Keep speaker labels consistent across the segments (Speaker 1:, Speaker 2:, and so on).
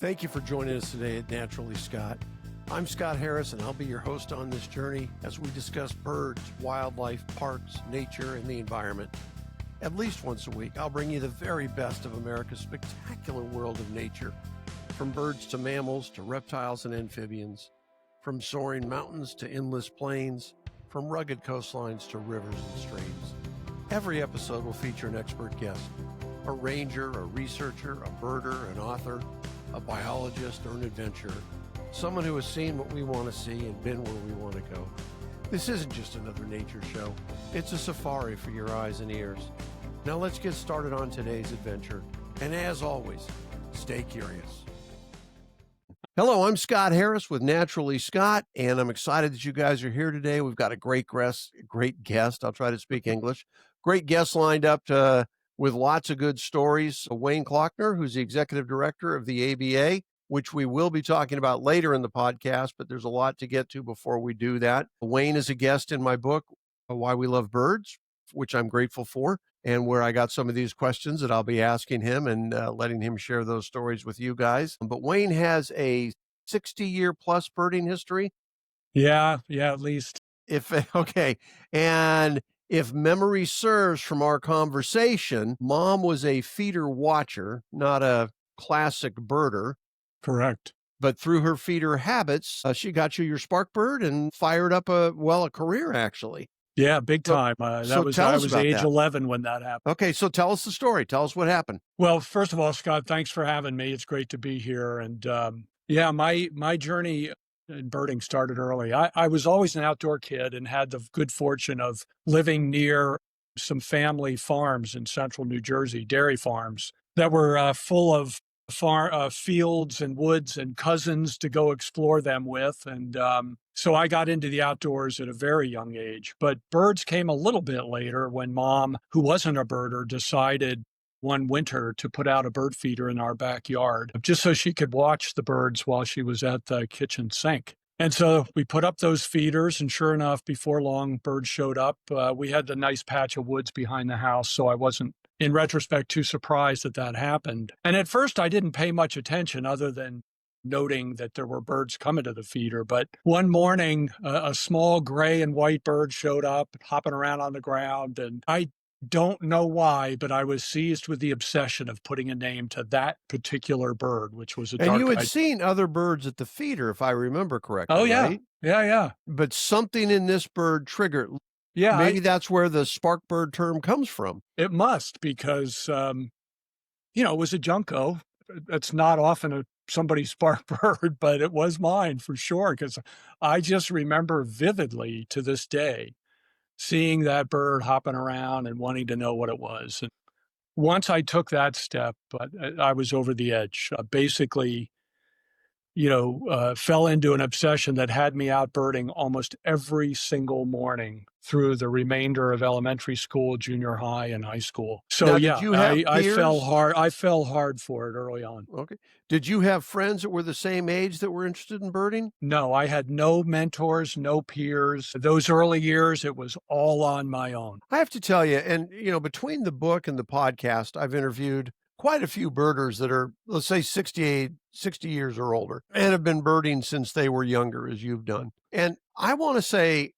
Speaker 1: Thank you for joining us today at Naturally Scott. I'm Scott Harris, and I'll be your host on this journey as we discuss birds, wildlife, parks, nature, and the environment. At least once a week, I'll bring you the very best of America's spectacular world of nature, from birds to mammals to reptiles and amphibians, from soaring mountains to endless plains, from rugged coastlines to rivers and streams. Every episode will feature an expert guest, a ranger, a researcher, a birder, an author, a biologist, or an adventurer, someone who has seen what we want to see and been where we want to go. This isn't just another nature show. It's a safari for your eyes and ears. Now let's get started on today's adventure. And as always, stay curious. Hello, I'm Scott Harris with Naturally Scott, and I'm excited that you guys are here today. We've got a great guest. I'll try to speak English. Great guest lined up with lots of good stories. Wayne Klockner, who's the executive director of the ABA, which we will be talking about later in the podcast, but there's a lot to get to before we do that. Wayne is a guest in my book, Why We Love Birds, which I'm grateful for, and where I got some of these questions that I'll be asking him and letting him share those stories with you guys. But Wayne has a 60-year plus birding history.
Speaker 2: Yeah, at least.
Speaker 1: And if memory serves from our conversation, Mom was a feeder watcher, not a classic birder.
Speaker 2: Correct.
Speaker 1: But through her feeder habits, she got you your spark bird and fired up a career, actually.
Speaker 2: Yeah, big time. I was age 11 when that happened.
Speaker 1: Okay, so tell us the story. Tell us what happened.
Speaker 2: Well, first of all, Scott, thanks for having me. It's great to be here. And my journey in birding started early. I was always an outdoor kid and had the good fortune of living near some family farms in central New Jersey, dairy farms that were full of fields and woods and cousins to go explore them with. And so I got into the outdoors at a very young age. But birds came a little bit later when Mom, who wasn't a birder, decided one winter to put out a bird feeder in our backyard just so she could watch the birds while she was at the kitchen sink. And so we put up those feeders, and sure enough, before long, birds showed up. We had the nice patch of woods behind the house, so I wasn't, in retrospect, too surprised that happened. And at first, I didn't pay much attention other than noting that there were birds coming to the feeder. But one morning, a small gray and white bird showed up, hopping around on the ground, and I don't know why, but I was seized with the obsession of putting a name to that particular bird, which was a dark-eyed.
Speaker 1: And you had seen other birds at the feeder, if I remember correctly.
Speaker 2: Oh, yeah.
Speaker 1: Right?
Speaker 2: Yeah.
Speaker 1: But something in this bird triggered.
Speaker 2: Yeah.
Speaker 1: Maybe that's where the spark bird term comes from.
Speaker 2: It must, because, it was a Junco. It's not often somebody's spark bird, but it was mine for sure, because I just remember vividly to this day seeing that bird hopping around and wanting to know what it was. And once I took that step, I was over the edge. Basically, fell into an obsession that had me out birding almost every single morning through the remainder of elementary school, junior high, and high school. So
Speaker 1: now,
Speaker 2: I fell hard. I fell hard for it early on.
Speaker 1: Okay. Did you have friends that were the same age that were interested in birding?
Speaker 2: No, I had no mentors, no peers. Those early years, it was all on my own.
Speaker 1: I have to tell you, and between the book and the podcast, I've interviewed quite a few birders that are, let's say, 60 years or older, and have been birding since they were younger, as you've done. And I want to say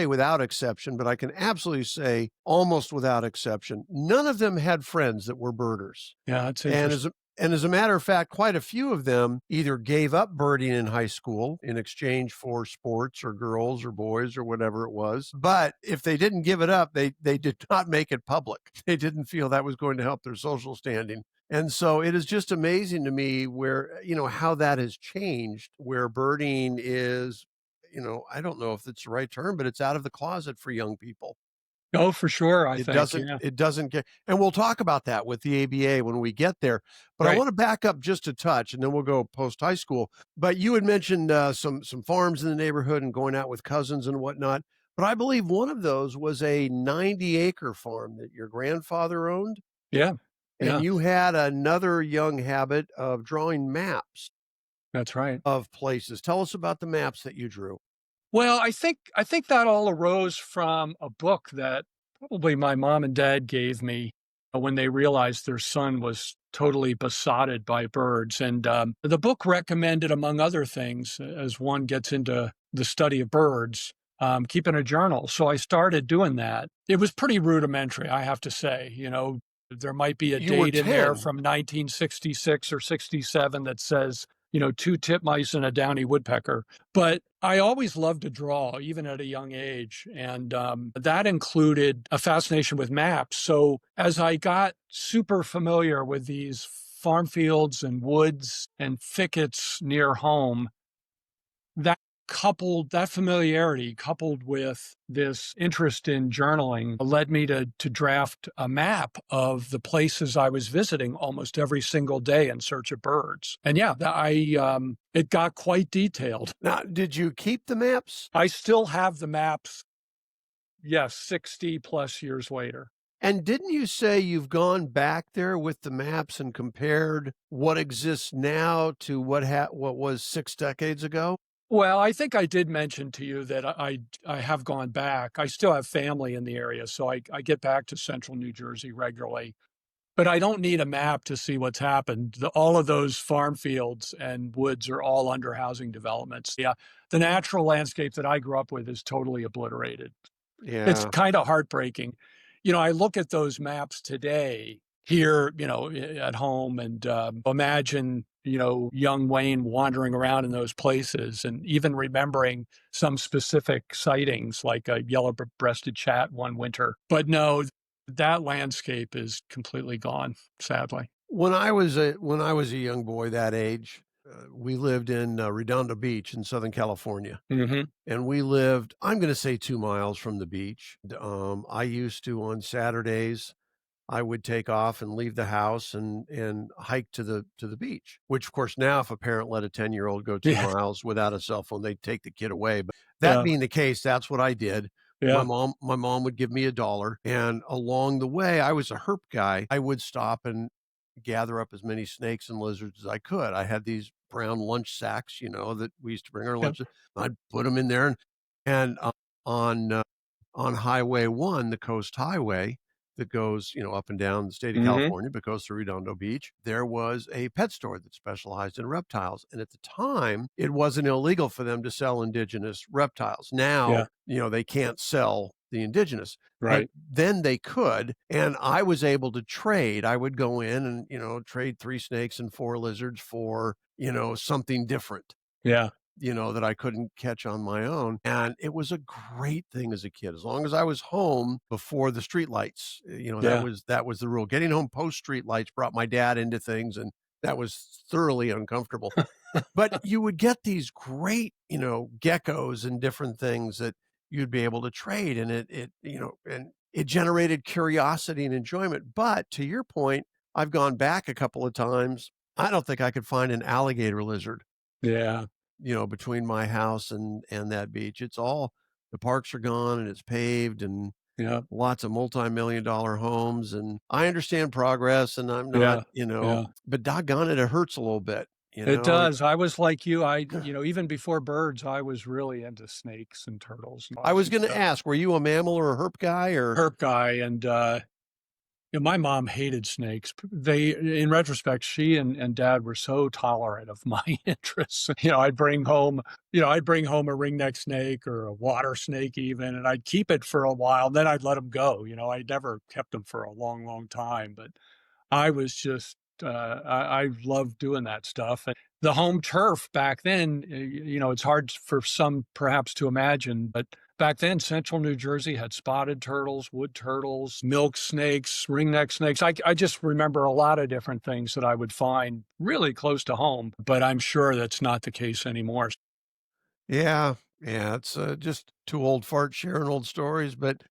Speaker 1: without exception, but I can absolutely say almost without exception, none of them had friends that were birders.
Speaker 2: Yeah, that's interesting.
Speaker 1: And as a matter of fact, quite a few of them either gave up birding in high school in exchange for sports or girls or boys or whatever it was. But if they didn't give it up, they did not make it public. They didn't feel that was going to help their social standing. And so it is just amazing to me where, how that has changed, where birding is, I don't know if it's the right term, but it's out of the closet for young people.
Speaker 2: Oh, for sure.
Speaker 1: It doesn't get, and we'll talk about that with the ABA when we get there. But right. I want to back up just a touch, and then we'll go post high school. But you had mentioned some farms in the neighborhood and going out with cousins and whatnot. But I believe one of those was a 90-acre farm that your grandfather owned.
Speaker 2: Yeah.
Speaker 1: And you had another young habit of drawing maps.
Speaker 2: That's right.
Speaker 1: Of places. Tell us about the maps that you drew.
Speaker 2: Well, I think that all arose from a book that probably my mom and dad gave me when they realized their son was totally besotted by birds. And the book recommended, among other things, as one gets into the study of birds, keeping a journal. So I started doing that. It was pretty rudimentary, I have to say. There might be a
Speaker 1: You were
Speaker 2: date in there
Speaker 1: 10.
Speaker 2: from 1966 or 67 that says, two titmice and a downy woodpecker. But I always loved to draw, even at a young age. And that included a fascination with maps. So as I got super familiar with these farm fields and woods and thickets near home, that familiarity coupled with this interest in journaling led me to draft a map of the places I was visiting almost every single day in search of birds. And yeah, it got quite detailed.
Speaker 1: Now, did you keep the maps?
Speaker 2: I still have the maps, yes, 60 plus years later.
Speaker 1: And didn't you say you've gone back there with the maps and compared what exists now to what was 6 decades ago?
Speaker 2: Well, I think I did mention to you that I have gone back. I still have family in the area, so I get back to central New Jersey regularly. But I don't need a map to see what's happened. All of those farm fields and woods are all under housing developments. Yeah, the natural landscape that I grew up with is totally obliterated. It's
Speaker 1: Yeah.
Speaker 2: kind of heartbreaking. I look at those maps today here, at home and imagine, young Wayne wandering around in those places and even remembering some specific sightings like a yellow-breasted chat one winter. But no, that landscape is completely gone, sadly.
Speaker 1: When I was a young boy that age, we lived in Redondo Beach in Southern California.
Speaker 2: Mm-hmm.
Speaker 1: And we lived, I'm going to say 2 miles from the beach. I used to, on Saturdays, I would take off and leave the house and hike to the beach, which of course now if a parent let a 10-year-old go 2
Speaker 2: Yeah.
Speaker 1: miles without a cell phone, they'd take the kid away. But that
Speaker 2: Yeah.
Speaker 1: being the case, that's what I did.
Speaker 2: Yeah.
Speaker 1: My mom would give me $1. And along the way, I was a herp guy. I would stop and gather up as many snakes and lizards as I could. I had these brown lunch sacks, that we used to bring our
Speaker 2: Yeah.
Speaker 1: lunch. I'd put them in there and on Highway 1, the Coast Highway that goes, up and down the state of
Speaker 2: Mm-hmm.
Speaker 1: California, but goes through Redondo Beach, there was a pet store that specialized in reptiles. And at the time, it wasn't illegal for them to sell indigenous reptiles. Now, they can't sell the indigenous.
Speaker 2: Right.
Speaker 1: But then they could, and I was able to trade. I would go in and, trade 3 snakes and 4 lizards for, something different.
Speaker 2: Yeah.
Speaker 1: That I couldn't catch on my own. And it was a great thing as a kid. As long as I was home before the street lights, that was the rule. Getting home post street lights brought my dad into things, and that was thoroughly uncomfortable. But you would get these great, geckos and different things that you'd be able to trade. And it generated curiosity and enjoyment. But to your point, I've gone back a couple of times. I don't think I could find an alligator lizard.
Speaker 2: Yeah.
Speaker 1: Between my house and that beach. It's all, the parks are gone and it's paved and lots of multi-million-dollar homes. And I understand progress and I'm not, but doggone it, it hurts a little bit.
Speaker 2: It does. I was like you. Even before birds, I was really into snakes and turtles.
Speaker 1: I was going to ask, were you a mammal or a herp guy or?
Speaker 2: Herp guy. And, my mom hated snakes. In retrospect, she and dad were so tolerant of my interests. I'd bring home a ringneck snake or a water snake even, and I'd keep it for a while. Then I'd let them go. I never kept them for a long, long time, but I was just, I loved doing that stuff. And the home turf back then, it's hard for some perhaps to imagine, but back then, central New Jersey had spotted turtles, wood turtles, milk snakes, ringneck snakes. I just remember a lot of different things that I would find really close to home, but I'm sure that's not the case anymore.
Speaker 1: Yeah, it's just 2 old farts sharing old stories, but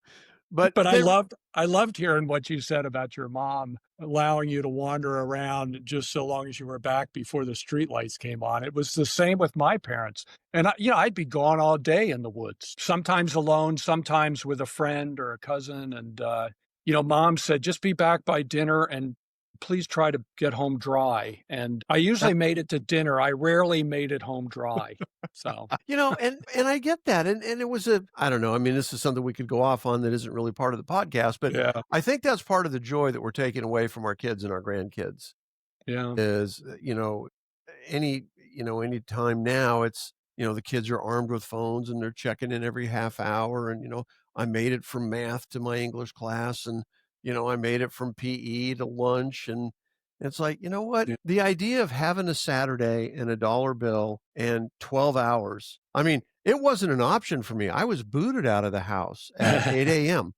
Speaker 2: I loved hearing what you said about your mom allowing you to wander around just so long as you were back before the streetlights came on. It was the same with my parents. And I'd be gone all day in the woods, sometimes alone, sometimes with a friend or a cousin. And, mom said, just be back by dinner and please try to get home dry. And I usually made it to dinner. I rarely made it home dry. So,
Speaker 1: and I get that. And it was I don't know. I mean, this is something we could go off on that isn't really part of the podcast, but
Speaker 2: yeah,
Speaker 1: I think that's part of the joy that we're taking away from our kids and our grandkids
Speaker 2: yeah,
Speaker 1: is, any, any time now it's, the kids are armed with phones and they're checking in every half hour. And, I made it from math to my English class and, I made it from PE to lunch. And it's like, you know what?
Speaker 2: yeah.
Speaker 1: The idea of having a Saturday and a dollar bill and 12 hours, I mean, it wasn't an option for me. I was booted out of the house at 8 a.m.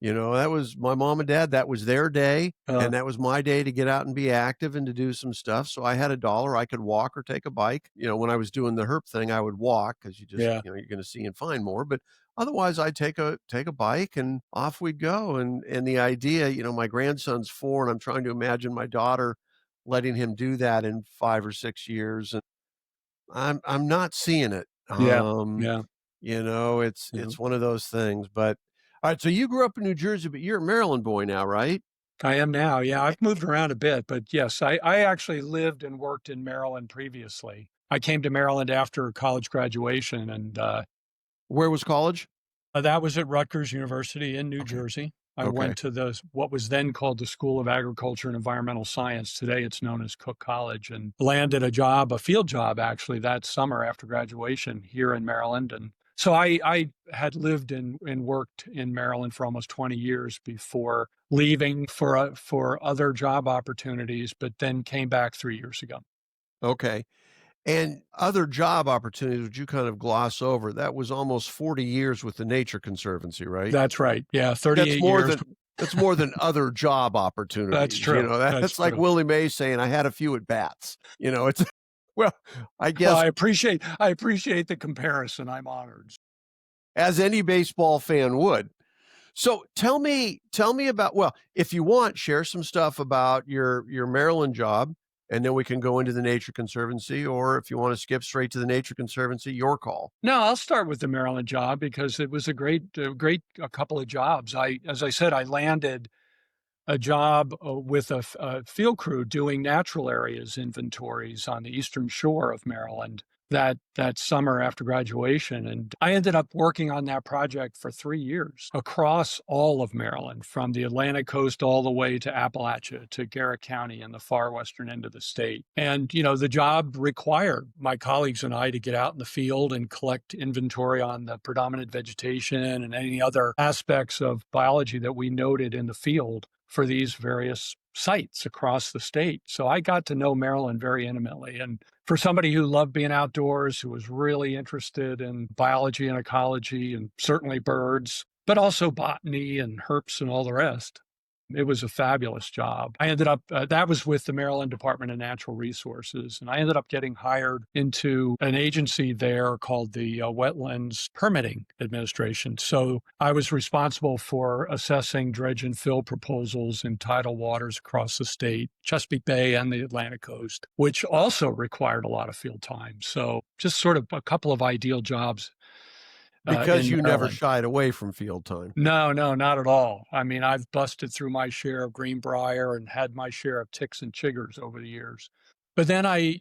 Speaker 1: That was my mom and dad. That was their day.
Speaker 2: uh,
Speaker 1: And that was my day to get out and be active and to do some stuff. So I had a dollar. I could walk or take a bike. When I was doing the herp thing, I would walk because
Speaker 2: yeah,
Speaker 1: you're going to see and find more. But otherwise, I'd take a bike and off we'd go. And the idea, my grandson's 4, and I'm trying to imagine my daughter letting him do that in 5 or 6 years. And I'm not seeing it.
Speaker 2: yeah, yeah, yeah.
Speaker 1: It's one of those things. But all right, so you grew up in New Jersey, but you're a Maryland boy now, right?
Speaker 2: I am now. Yeah, I've moved around a bit, but yes, I actually lived and worked in Maryland previously. I came to Maryland after college graduation, and
Speaker 1: Where was college?
Speaker 2: that was at Rutgers University in New
Speaker 1: Okay.
Speaker 2: Jersey. I
Speaker 1: Okay.
Speaker 2: went to what was then called the School of Agriculture and Environmental Science. Today it's known as Cook College, and landed a field job actually that summer after graduation here in Maryland. And so I had lived and worked in Maryland for almost 20 years before leaving for other job opportunities, but then came back 3 years ago.
Speaker 1: Okay. And other job opportunities, which you kind of gloss over, that was almost 40 years with the Nature Conservancy, right?
Speaker 2: That's right. Yeah,
Speaker 1: That's
Speaker 2: 38
Speaker 1: more
Speaker 2: years.
Speaker 1: than that's more than other job
Speaker 2: That's
Speaker 1: opportunities.
Speaker 2: true. That's
Speaker 1: That's like
Speaker 2: true.
Speaker 1: Willie Mays saying, I had a few at bats. It's well, I
Speaker 2: Well,
Speaker 1: guess
Speaker 2: I appreciate the comparison. I'm honored.
Speaker 1: as any baseball fan would. So tell me about, well, if you want, share some stuff about your Maryland job, and then we can go into the Nature Conservancy, or if you want to skip straight to the Nature Conservancy, your call.
Speaker 2: No, I'll start with the Maryland job because it was a great a couple of jobs. As I said, I landed a job with a field crew doing natural areas inventories on the eastern shore of Maryland that summer after graduation. And I ended up working on that project for 3 years across all of Maryland, from the Atlantic coast all the way to Appalachia to Garrett County in the far western end of the state. And, the job required my colleagues and I to get out in the field and collect inventory on the predominant vegetation and any other aspects of biology that we noted in the field for these various sites across the state. So I got to know Maryland very intimately. And for somebody who loved being outdoors, who was really interested in biology and ecology and certainly birds, but also botany and herps and all the rest, it was a fabulous job. I ended up, that was with the Maryland Department of Natural Resources. And I ended up getting hired into an agency there called the Wetlands Permitting Administration. So I was responsible for assessing dredge and fill proposals in tidal waters across the state, Chesapeake Bay and the Atlantic coast, which also required a lot of field time. So just sort of a couple of ideal jobs
Speaker 1: Because
Speaker 2: in
Speaker 1: you never
Speaker 2: Maryland.
Speaker 1: shied away from field time.
Speaker 2: No, no, not at all. I mean, I've busted through my share of greenbrier and had my share of ticks and chiggers over the years. But then I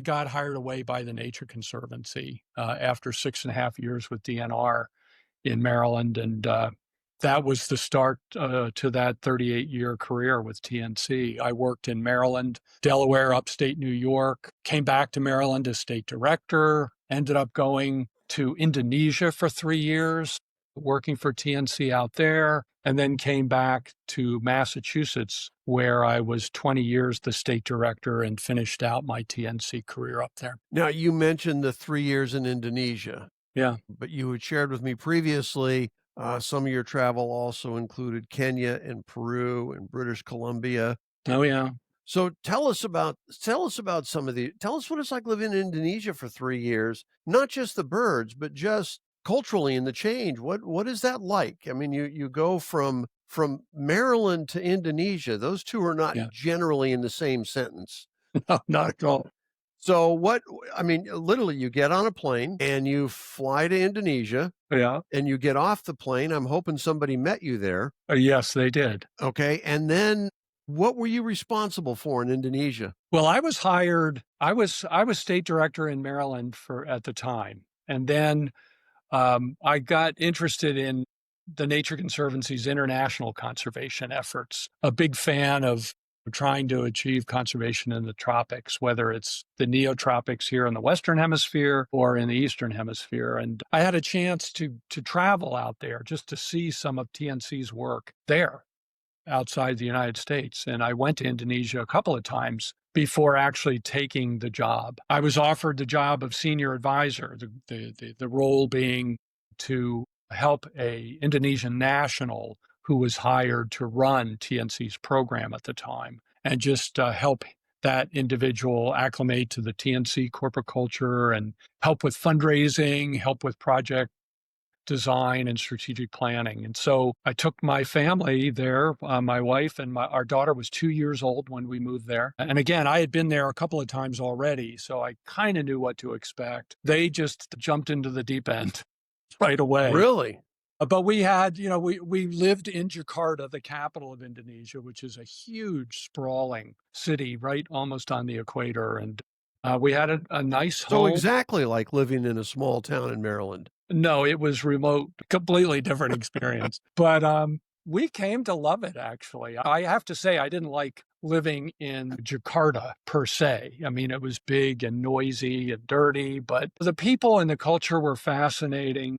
Speaker 2: got hired away by the Nature Conservancy after 6.5 years with DNR in Maryland. And that was the start to that 38-year career with TNC. I worked in Maryland, Delaware, upstate New York, came back to Maryland as state director, ended up going to Indonesia for 3 years, working for TNC out there, and then came back to Massachusetts, where I was 20 years the state director and finished out my TNC career up there.
Speaker 1: Now, you mentioned the 3 years in Indonesia,
Speaker 2: Yeah.
Speaker 1: but you had shared with me previously some of your travel also included Kenya and Peru and British Columbia.
Speaker 2: Oh, yeah.
Speaker 1: So tell us about tell us what it's like living in Indonesia for 3 years, not just the birds, but just culturally in the change. What is that like? I mean, you go from Maryland to Indonesia. Those two are not
Speaker 2: Yeah.
Speaker 1: generally in the same sentence.
Speaker 2: No, not at all.
Speaker 1: So I mean, literally you get on a plane and you fly to Indonesia
Speaker 2: Yeah.
Speaker 1: and you get off the plane. I'm hoping somebody met you there.
Speaker 2: Yes, they did.
Speaker 1: Okay. And then What were you responsible for in Indonesia?
Speaker 2: Well, I was hired. I was state director in Maryland for at the time, and then I got interested in the Nature Conservancy's international conservation efforts. A big fan of trying to achieve conservation in the tropics, whether it's the neotropics here in the Western Hemisphere or in the Eastern Hemisphere. And I had a chance to travel out there just to see some of TNC's work there outside the United States. And I went to Indonesia a couple of times before actually taking the job. I was offered the job of senior advisor, the role being to help a Indonesian national who was hired to run TNC's program at the time and just help that individual acclimate to the TNC corporate culture and help with fundraising, help with project design and strategic planning. And so I took my family there, my wife and our daughter was 2 years old when we moved there. And again, I had been there a couple of times already, so I kind of knew what to expect. They just jumped into the deep end right away.
Speaker 1: Really?
Speaker 2: But we had, we lived in Jakarta, the capital of Indonesia, which is a huge, sprawling city right almost on the equator. And we had a nice
Speaker 1: So
Speaker 2: home.
Speaker 1: exactly like living in a small town in Maryland.
Speaker 2: No, it was remote, completely different experience. But we came to love it, actually. I have to say, I didn't like living in Jakarta per se. I mean, it was big and noisy and dirty, but the people and the culture were fascinating.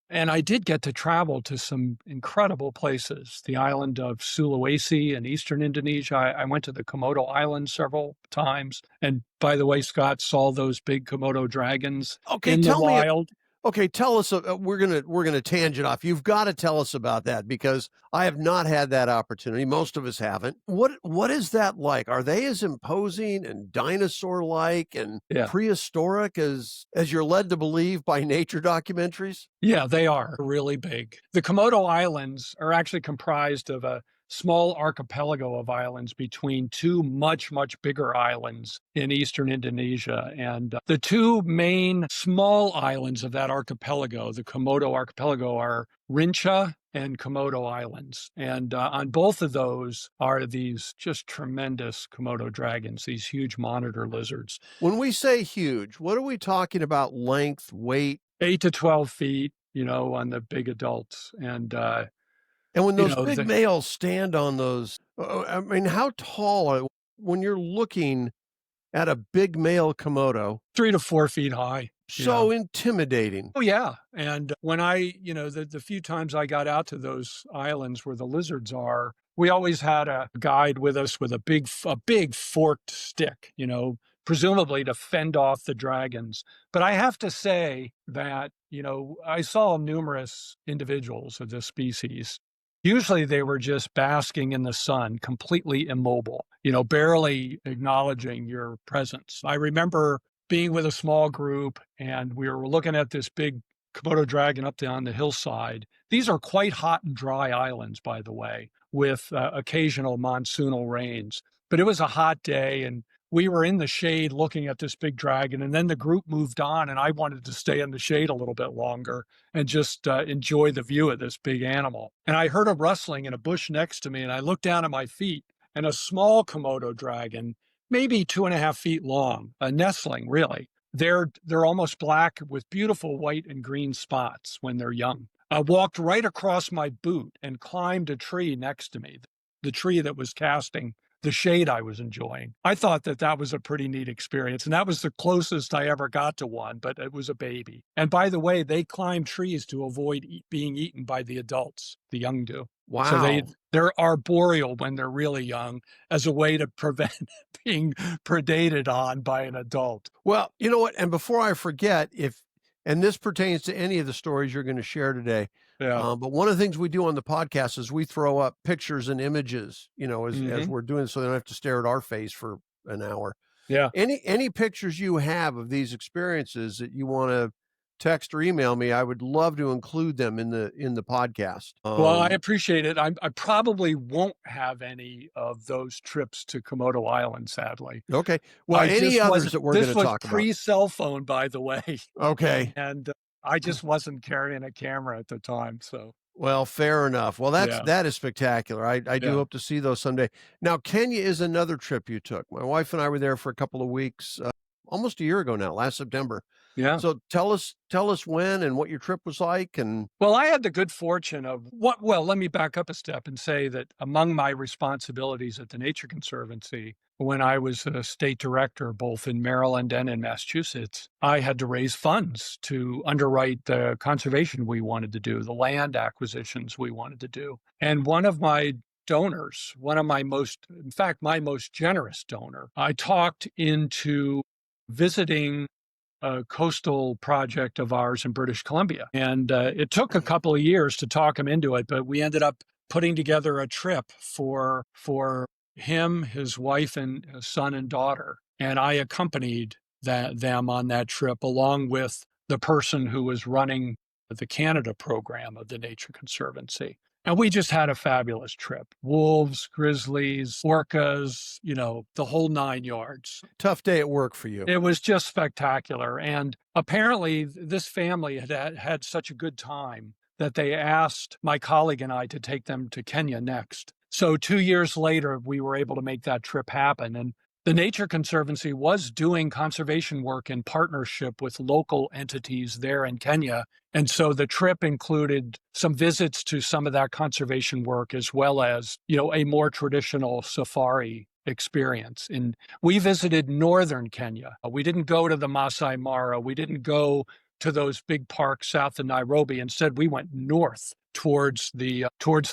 Speaker 2: And I did get to travel to some incredible places. The island of Sulawesi in eastern Indonesia. I went to the Komodo Islands several times. And by the way, Scott, saw those big Komodo dragons
Speaker 1: Okay,
Speaker 2: in the
Speaker 1: tell me.
Speaker 2: wild.
Speaker 1: Okay, tell us. We're gonna tangent off. You've got to tell us about that because I have not had that opportunity. Most of us haven't. What is that like? Are they as imposing and dinosaur-like and
Speaker 2: Yeah.
Speaker 1: prehistoric as you're led to believe by nature documentaries?
Speaker 2: Yeah, they are really big. The Komodo Islands are actually comprised of a small archipelago of islands between two much, much bigger islands in eastern Indonesia. And the two main small islands of that archipelago, the Komodo archipelago, are Rinca and Komodo Islands. And on both of those are these just tremendous Komodo dragons, these huge monitor lizards.
Speaker 1: When we say huge, what are we talking about? Length, weight?
Speaker 2: 8 to 12 feet, on the big adults.
Speaker 1: And when
Speaker 2: You
Speaker 1: those
Speaker 2: know,
Speaker 1: big
Speaker 2: the-
Speaker 1: males stand on those, I mean, how tall are when you're looking at a big male Komodo?
Speaker 2: 3 to 4 feet high.
Speaker 1: So intimidating.
Speaker 2: Oh, yeah. And when the few times I got out to those islands where the lizards are, we always had a guide with us with a big forked stick, presumably to fend off the dragons. But I have to say that, I saw numerous individuals of this species. Usually they were just basking in the sun, completely immobile, barely acknowledging your presence. I remember being with a small group and we were looking at this big Komodo dragon up on the hillside. These are quite hot and dry islands, by the way, with occasional monsoonal rains. But it was a hot day and we were in the shade looking at this big dragon, and then the group moved on and I wanted to stay in the shade a little bit longer and just enjoy the view of this big animal. And I heard a rustling in a bush next to me and I looked down at my feet and a small Komodo dragon, maybe 2.5 feet long, a nestling really. They're almost black with beautiful white and green spots when they're young. I walked right across my boot and climbed a tree next to me, the tree that was casting the shade I was enjoying. I thought that was a pretty neat experience. And that was the closest I ever got to one, but it was a baby. And by the way, they climb trees to avoid being eaten by the adults. The young do.
Speaker 1: Wow.
Speaker 2: So they're arboreal when they're really young as a way to prevent being predated on by an adult.
Speaker 1: Well, you know what? And before I forget, and this pertains to any of the stories you're going to share today, but one of the things we do on the podcast is we throw up pictures and images, as we're doing, so they don't have to stare at our face for an hour.
Speaker 2: Yeah.
Speaker 1: Any pictures you have of these experiences that you want to text or email me, I would love to include them in the podcast.
Speaker 2: Well, I appreciate it. I probably won't have any of those trips to Komodo Island, sadly.
Speaker 1: Okay. Well, any others that we're going to talk about?
Speaker 2: This was pre-cell phone, by the way.
Speaker 1: Okay.
Speaker 2: And I just wasn't carrying a camera at the time. So
Speaker 1: Well, fair enough. Well,
Speaker 2: Yeah.
Speaker 1: that is spectacular. I do
Speaker 2: Yeah.
Speaker 1: hope to see those someday. Now, Kenya is another trip you took. My wife and I were there for a couple of weeks, almost a year ago now, last September.
Speaker 2: Yeah.
Speaker 1: So tell us when and what your trip was like. And
Speaker 2: Well, I had the good fortune of what, well, let me back up a step and say that among my responsibilities at the Nature Conservancy, when I was a state director, both in Maryland and in Massachusetts, I had to raise funds to underwrite the conservation we wanted to do, the land acquisitions we wanted to do. And one of my donors, in fact, my most generous donor, I talked into visiting a coastal project of ours in British Columbia. And it took a couple of years to talk him into it, but we ended up putting together a trip for him, his wife, and his son and daughter. And I accompanied them on that trip along with the person who was running the Canada program of the Nature Conservancy. And we just had a fabulous trip. Wolves, grizzlies, orcas, the whole 9 yards.
Speaker 1: tough day at work for you.
Speaker 2: It was just spectacular. And apparently, this family had such a good time that they asked my colleague and I to take them to Kenya next. So 2 years later, we were able to make that trip happen. And the Nature Conservancy was doing conservation work in partnership with local entities there in Kenya. And so the trip included some visits to some of that conservation work, as well as, a more traditional safari experience. And we visited northern Kenya. We didn't go to the Masai Mara. We didn't go to those big parks south of Nairobi. Instead, we went north towards the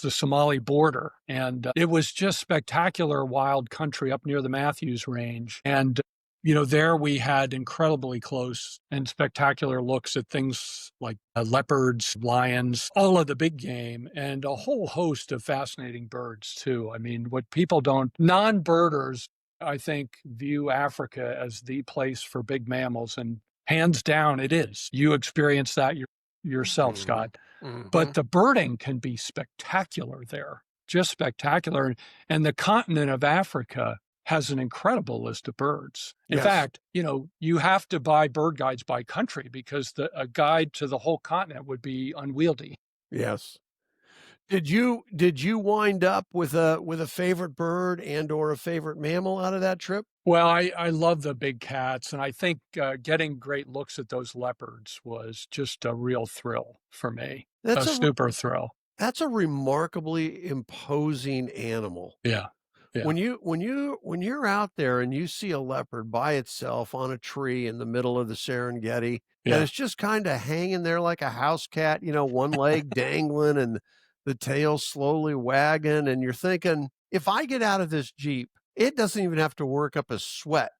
Speaker 2: Somali border. And it was just spectacular wild country up near the Matthews Range. And there we had incredibly close and spectacular looks at things like leopards, lions, all of the big game, and a whole host of fascinating birds too. I mean, non-birders, I think, view Africa as the place for big mammals, and hands down it is. You experience that yourself, Scott.
Speaker 1: Mm-hmm.
Speaker 2: But the birding can be spectacular there, just spectacular. And the continent of Africa has an incredible list of birds. In
Speaker 1: Yes.
Speaker 2: fact, you have to buy bird guides by country because a guide to the whole continent would be unwieldy.
Speaker 1: Yes. Did you wind up with a favorite bird and or a favorite mammal out of that trip?
Speaker 2: Well, I love the big cats, and I think getting great looks at those leopards was just a real thrill for me.
Speaker 1: That's
Speaker 2: a super thrill.
Speaker 1: That's a remarkably imposing animal.
Speaker 2: Yeah. Yeah.
Speaker 1: When you're out there and you see a leopard by itself on a tree in the middle of the Serengeti,
Speaker 2: Yeah.
Speaker 1: and it's just kind of hanging there like a house cat, one leg dangling and the tail slowly wagging, and you're thinking, if I get out of this Jeep, it doesn't even have to work up a sweat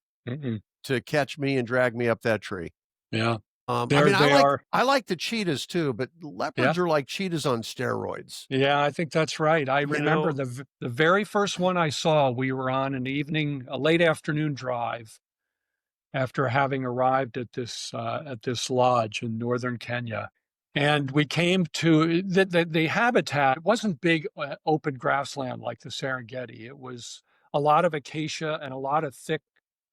Speaker 1: to catch me and drag me up that tree.
Speaker 2: Yeah.
Speaker 1: I like the cheetahs too, but leopards are like cheetahs on steroids.
Speaker 2: Yeah, I think that's right. I remember the very first one I saw, we were on a late afternoon drive after having arrived at this lodge in northern Kenya. And we came to the habitat. It wasn't big open grassland like the Serengeti. It was a lot of acacia and a lot of thick,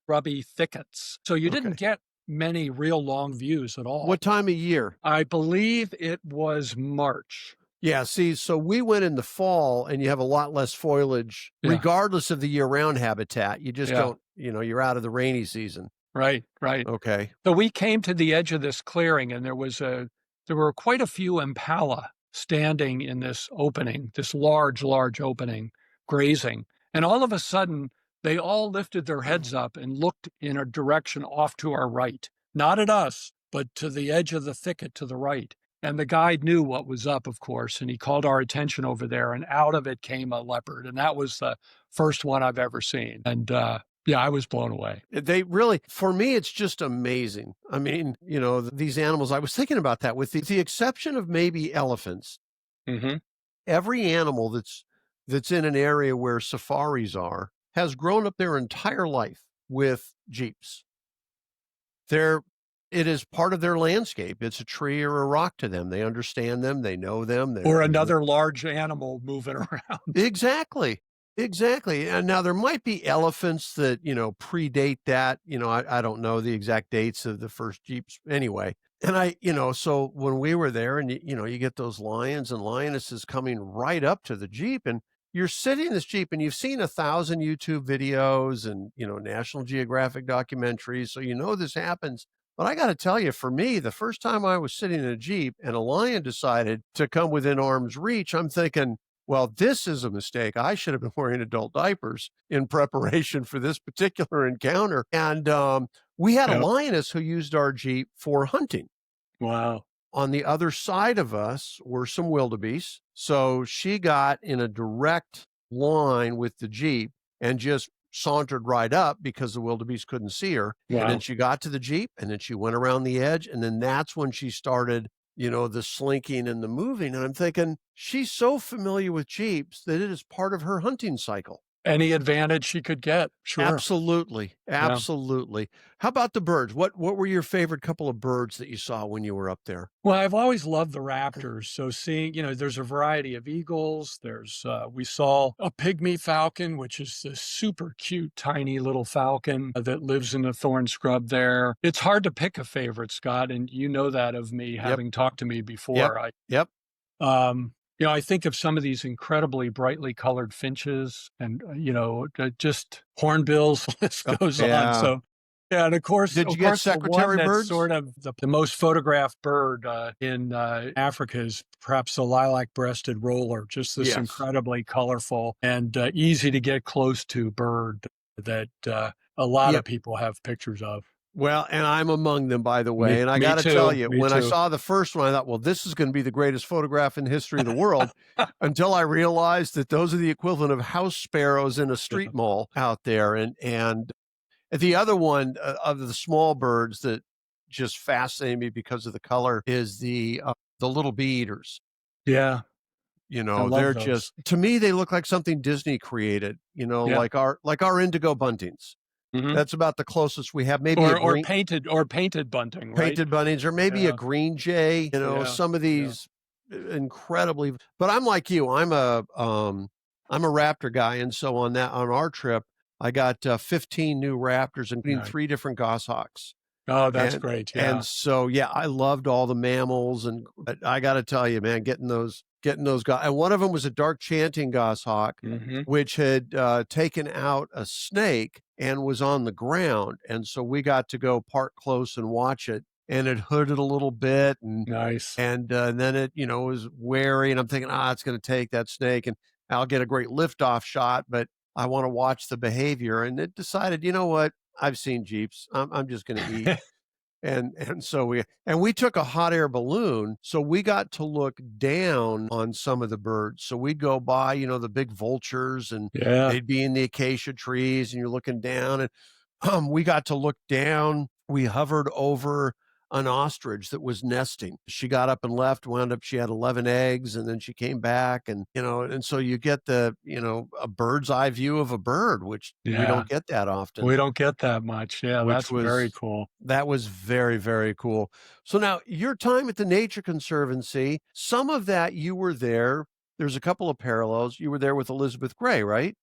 Speaker 2: scrubby thickets. So you didn't get many real long views at all.
Speaker 1: What time of year?
Speaker 2: I believe it was March.
Speaker 1: Yeah, see, so we went in the fall and you have a lot less foliage, regardless of the year-round habitat. You just don't, you're out of the rainy season.
Speaker 2: Right, right.
Speaker 1: Okay.
Speaker 2: So we came to the edge of this clearing, and there were quite a few impala standing in this opening, this large opening, grazing. And all of a sudden, they all lifted their heads up and looked in a direction off to our right, not at us, but to the edge of the thicket to the right. And the guide knew what was up, of course, and he called our attention over there, and out of it came a leopard. And that was the first one I've ever seen. And I was blown away.
Speaker 1: They really, for me, it's just amazing. I mean, these animals, I was thinking about that with the exception of maybe elephants.
Speaker 2: Mm-hmm.
Speaker 1: Every animal that's in an area where safaris are has grown up their entire life with Jeeps. It is part of their landscape. It's a tree or a rock to them. They understand them. They know them.
Speaker 2: Or another large animal moving around.
Speaker 1: Exactly. And now there might be elephants that, predate that. I don't know the exact dates of the first Jeeps anyway. And so when we were there and you get those lions and lionesses coming right up to the Jeep, and you're sitting in this Jeep and you've seen 1,000 YouTube videos and, National Geographic documentaries. So, this happens. But I got to tell you, for me, the first time I was sitting in a Jeep and a lion decided to come within arm's reach, I'm thinking, well, this is a mistake. I should have been wearing adult diapers in preparation for this particular encounter. And we had a
Speaker 2: Yeah.
Speaker 1: lioness who used our Jeep for hunting.
Speaker 2: Wow.
Speaker 1: On the other side of us were some wildebeest. So she got in a direct line with the Jeep and just sauntered right up because the wildebeest couldn't see her.
Speaker 2: Wow.
Speaker 1: And then she got to the Jeep and then she went around the edge. And then that's when she started, the slinking and the moving. And I'm thinking, she's so familiar with Jeeps that it is part of her hunting cycle.
Speaker 2: Any advantage she could get. Sure.
Speaker 1: Absolutely. Absolutely. How about the birds? What were your favorite couple of birds that you saw when you were up there?
Speaker 2: Well, I've always loved the raptors. So seeing, there's a variety of eagles. We saw a pygmy falcon, which is this super cute, tiny little falcon that lives in the thorn scrub there. It's hard to pick a favorite, Scott, and you know that of me, having talked to me before.
Speaker 1: Yep.
Speaker 2: I think of some of these incredibly brightly colored finches and, just hornbills, list goes on. So, yeah, and of course,
Speaker 1: did you get secretary birds?
Speaker 2: Sort of the most photographed bird in Africa is perhaps the lilac-breasted roller, just this incredibly colorful and easy to get close to bird that a lot of people have pictures of.
Speaker 1: Well, and I'm among them, by the way. And I got to tell you, when I saw the first one, I thought, well, this is going to be the greatest photograph in the history of the world, until I realized that those are the equivalent of house sparrows in a street mall out there. And the other one of the small birds that just fascinate me because of the color is the little bee eaters.
Speaker 2: Yeah.
Speaker 1: They're
Speaker 2: those.
Speaker 1: just, to me, they look like something Disney created, like our indigo buntings.
Speaker 2: Mm-hmm.
Speaker 1: That's about the closest we have. Maybe
Speaker 2: or painted bunting, right?
Speaker 1: Painted buntings, or maybe a green jay. Some of these incredibly. But I'm like you. I'm a raptor guy, and so on our trip, I got 15 new raptors, including 3 different goshawks.
Speaker 2: Oh, that's great. Yeah.
Speaker 1: And so I loved all the mammals, and I got to tell you, man, getting those guys. And one of them was a dark chanting goshawk, which had taken out a snake and was on the ground. And so we got to go park close and watch it. And it hooded a little bit. And
Speaker 2: nice.
Speaker 1: And then it, was wary. And I'm thinking, it's going to take that snake and I'll get a great liftoff shot, but I want to watch the behavior. And it decided, you know what? I've seen Jeeps. I'm just going to eat. And so we took a hot air balloon, so we got to look down on some of the birds. So we'd go by, the big vultures, and they'd be in the acacia trees, and you're looking down, and we got to look down. We hovered over an ostrich that was nesting. She got up and left, wound up, she had 11 eggs, and then she came back, and, and so you get the, a bird's eye view of a bird, which we don't get that often.
Speaker 2: We don't get that much. Yeah, that's very cool.
Speaker 1: That was very, very cool. So now your time at the Nature Conservancy, some of that you were there. There's a couple of parallels. You were there with Elizabeth Gray, right?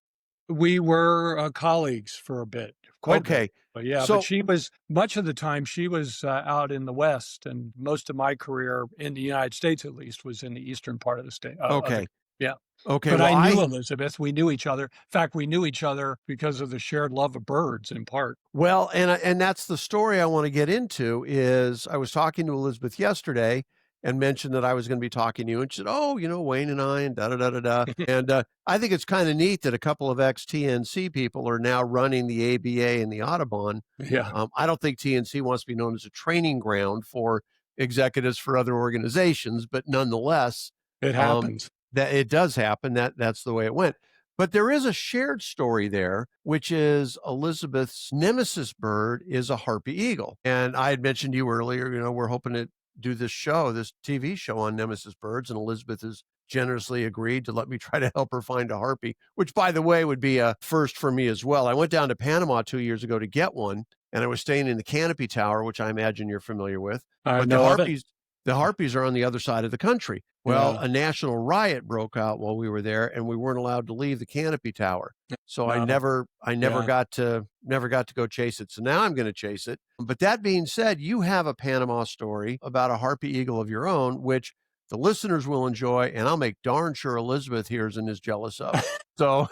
Speaker 2: We were colleagues for a bit. Quite a bit. But but she was, much of the time, she was out in the West, and most of my career in the United States, at least, was in the eastern part of the state.
Speaker 1: Okay.
Speaker 2: But I knew Elizabeth. We knew each other. In fact, we knew each other because of the shared love of birds, in part.
Speaker 1: Well, and that's the story I want to get into. Is I was talking to Elizabeth yesterday and mentioned that I was going to be talking to you, and she said, "Oh, Wayne and I, and da da da da da." And I think it's kind of neat that a couple of ex-TNC people are now running the ABA and the Audubon.
Speaker 2: Yeah.
Speaker 1: I don't think TNC wants to be known as a training ground for executives for other organizations, but nonetheless,
Speaker 2: it happens.
Speaker 1: That it does happen. That's the way it went. But there is a shared story there, which is Elizabeth's nemesis bird is a Harpy Eagle. And I had mentioned to you earlier, we're hoping to do this TV show on nemesis birds, and Elizabeth has generously agreed to let me try to help her find a harpy, which, by the way, would be a first for me as well. I went down to Panama 2 years ago to get one, and I was staying in the Canopy Tower, which I imagine you're familiar with.
Speaker 2: I
Speaker 1: but
Speaker 2: know
Speaker 1: the
Speaker 2: of it.
Speaker 1: harpies, The harpies are on the other side of the country. Well,
Speaker 2: Yeah.
Speaker 1: a national riot broke out while we were there, and we weren't allowed to leave the canopy tower. So I
Speaker 2: No.
Speaker 1: never
Speaker 2: Yeah.
Speaker 1: got to go chase it. So now I'm going to chase it. But that being said, you have a Panama story about a Harpy Eagle of your own, which the listeners will enjoy, and I'll make darn sure Elizabeth hears and is jealous of. So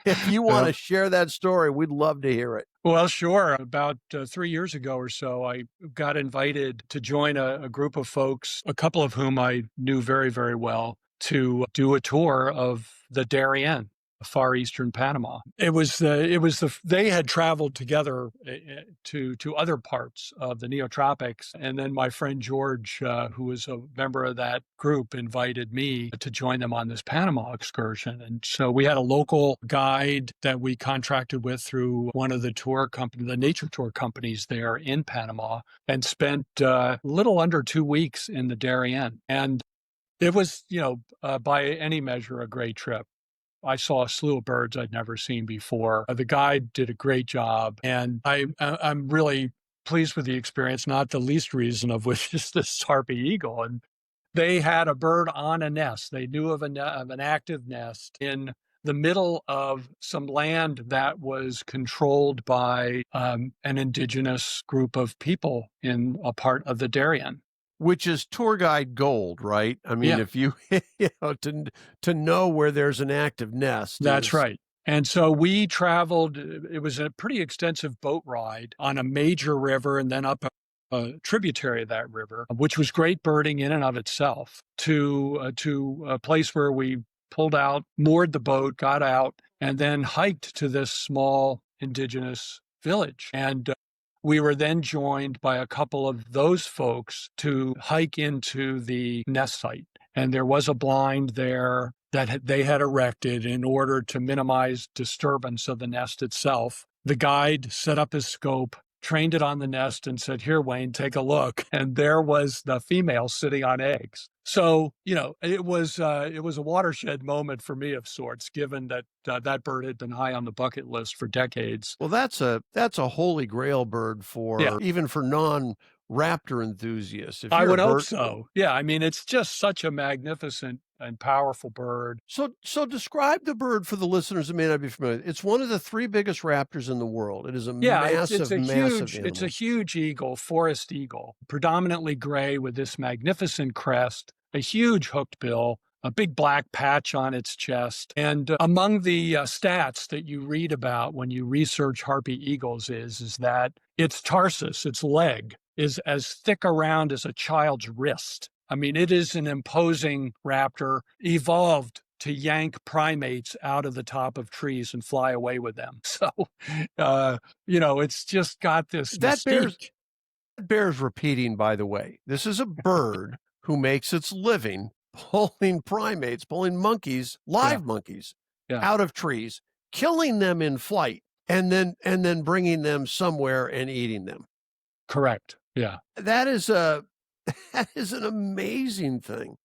Speaker 1: if you want to share that story, we'd love to hear it.
Speaker 2: Well, sure. About 3 years ago or so, I got invited to join a group of folks, a couple of whom I knew very, very well, to do a tour of the Darién, far eastern Panama. They had traveled together to other parts of the neotropics, and then my friend George, who was a member of that group, invited me to join them on this Panama excursion. And so we had a local guide that we contracted with through one of the the nature tour companies there in Panama, and spent a little under 2 weeks in the Darién. And it was, by any measure, a great trip. I saw a slew of birds I'd never seen before. The guide did a great job, and I'm really pleased with the experience, not the least reason of which is this Harpy Eagle. And they had a bird on a nest. They knew of an active nest in the middle of some land that was controlled by an indigenous group of people in a part of the Darien.
Speaker 1: Which is tour guide gold, right? I mean, if you, to know where there's an active nest.
Speaker 2: That's right. And so we traveled, it was a pretty extensive boat ride on a major river and then up a tributary of that river, which was great birding in and of itself, to a place where we pulled out, moored the boat, got out, and then hiked to this small indigenous village. And we were then joined by a couple of those folks to hike into the nest site. And there was a blind there that they had erected in order to minimize disturbance of the nest itself. The guide set up his scope, trained it on the nest, and said, "Here, Wayne, take a look." And there was the female sitting on eggs. So, it was a watershed moment for me of sorts, given that that bird had been high on the bucket list for decades.
Speaker 1: Well, that's a holy grail bird even for non-raptor enthusiasts.
Speaker 2: I would hope so. Yeah, I mean, it's just such a magnificent and powerful bird.
Speaker 1: So describe the bird for the listeners that may not be familiar. It's one of the 3 biggest raptors in the world. It is a massive animal.
Speaker 2: It's a huge eagle, forest eagle, predominantly gray with this magnificent crest, a huge hooked bill, a big black patch on its chest. And among the stats that you read about when you research Harpy eagles is that its tarsus, its leg, is as thick around as a child's wrist. I mean, it is an imposing raptor, evolved to yank primates out of the top of trees and fly away with them. So, it's just got this mystique.
Speaker 1: That bears repeating, by the way. This is a bird who makes its living pulling monkeys, live monkeys, out of trees, killing them in flight, and then bringing them somewhere and eating them.
Speaker 2: Correct. Yeah.
Speaker 1: That is an amazing thing.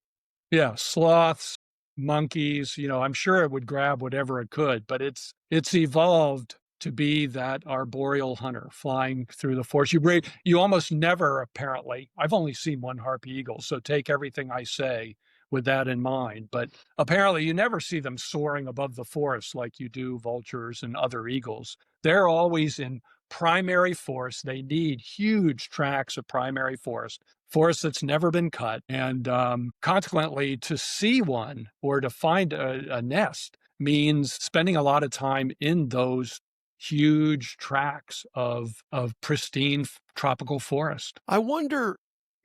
Speaker 2: Yeah. Sloths, monkeys, I'm sure it would grab whatever it could, but it's evolved to be that arboreal hunter flying through the forest. You almost never, apparently, I've only seen one Harpy Eagle, so take everything I say with that in mind. But apparently you never see them soaring above the forest like you do vultures and other eagles. They're always in primary forest. They need huge tracts of primary forest that's never been cut. And consequently, to see one or to find a nest means spending a lot of time in those huge tracts of pristine tropical forest.
Speaker 1: I wonder,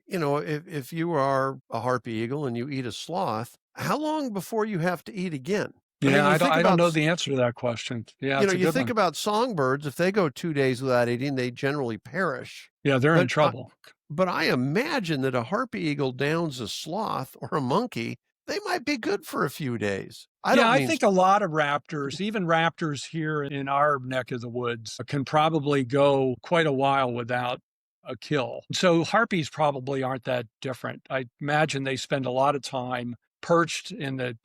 Speaker 1: if you are a Harpy Eagle and you eat a sloth, how long before you have to eat again?
Speaker 2: Yeah, I don't know the answer to that question. Yeah,
Speaker 1: you think about songbirds, if they go 2 days without eating, they generally perish.
Speaker 2: Yeah, they're in trouble.
Speaker 1: But I imagine that a Harpy Eagle downs a sloth or a monkey, they might be good for a few days.
Speaker 2: I think a lot of raptors, even raptors here in our neck of the woods, can probably go quite a while without a kill. So harpies probably aren't that different. I imagine they spend a lot of time perched in the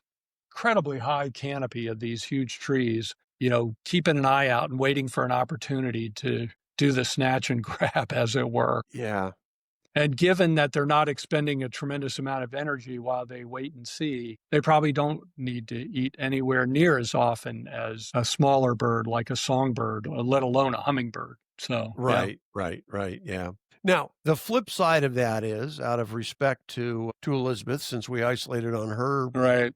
Speaker 2: incredibly high canopy of these huge trees, keeping an eye out and waiting for an opportunity to do the snatch and grab, as it were.
Speaker 1: Yeah.
Speaker 2: And given that they're not expending a tremendous amount of energy while they wait and see, they probably don't need to eat anywhere near as often as a smaller bird like a songbird, let alone a hummingbird. So, yeah.
Speaker 1: Right. Yeah. Now, the flip side of that is, out of respect to Elizabeth, since we isolated on her
Speaker 2: Right.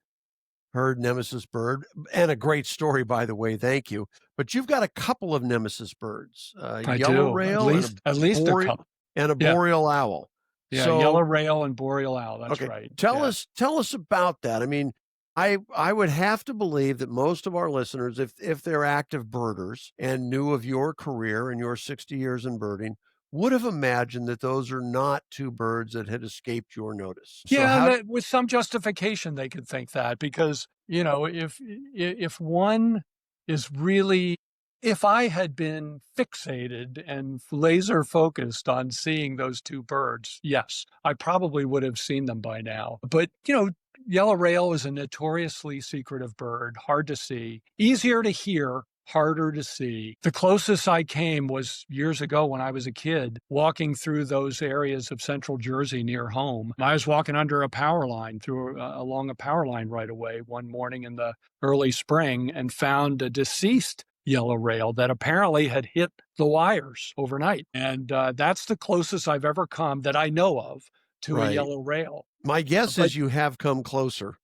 Speaker 1: nemesis bird, and a great story, by the way, thank you. But you've got a couple of nemesis birds,
Speaker 2: I
Speaker 1: yellow
Speaker 2: do. At
Speaker 1: rail
Speaker 2: least a
Speaker 1: boreal
Speaker 2: couple.
Speaker 1: and a
Speaker 2: Yeah.
Speaker 1: boreal owl.
Speaker 2: Yeah.
Speaker 1: So,
Speaker 2: Yellow rail and boreal owl. That's
Speaker 1: okay,
Speaker 2: right.
Speaker 1: tell
Speaker 2: Yeah.
Speaker 1: us about that. I mean, I would have to believe that most of our listeners, if they're active birders and knew of your career and your 60 years in birding, would have imagined that those are not two birds that had escaped your notice. So
Speaker 2: Yeah, and
Speaker 1: how
Speaker 2: that with some justification, they could think that because, if one is really if I had been fixated and laser focused on seeing those two birds, yes, I probably would have seen them by now. But, yellow rail is a notoriously secretive bird, hard to see, easier to hear, harder to see. The closest I came was years ago when I was a kid, walking through those areas of central Jersey near home. I was walking under a power line along a power line right away one morning in the early spring and found a deceased yellow rail that apparently had hit the wires overnight. And that's the closest I've ever come that I know of to a
Speaker 1: right.
Speaker 2: yellow rail.
Speaker 1: My guess
Speaker 2: But
Speaker 1: is you have come closer.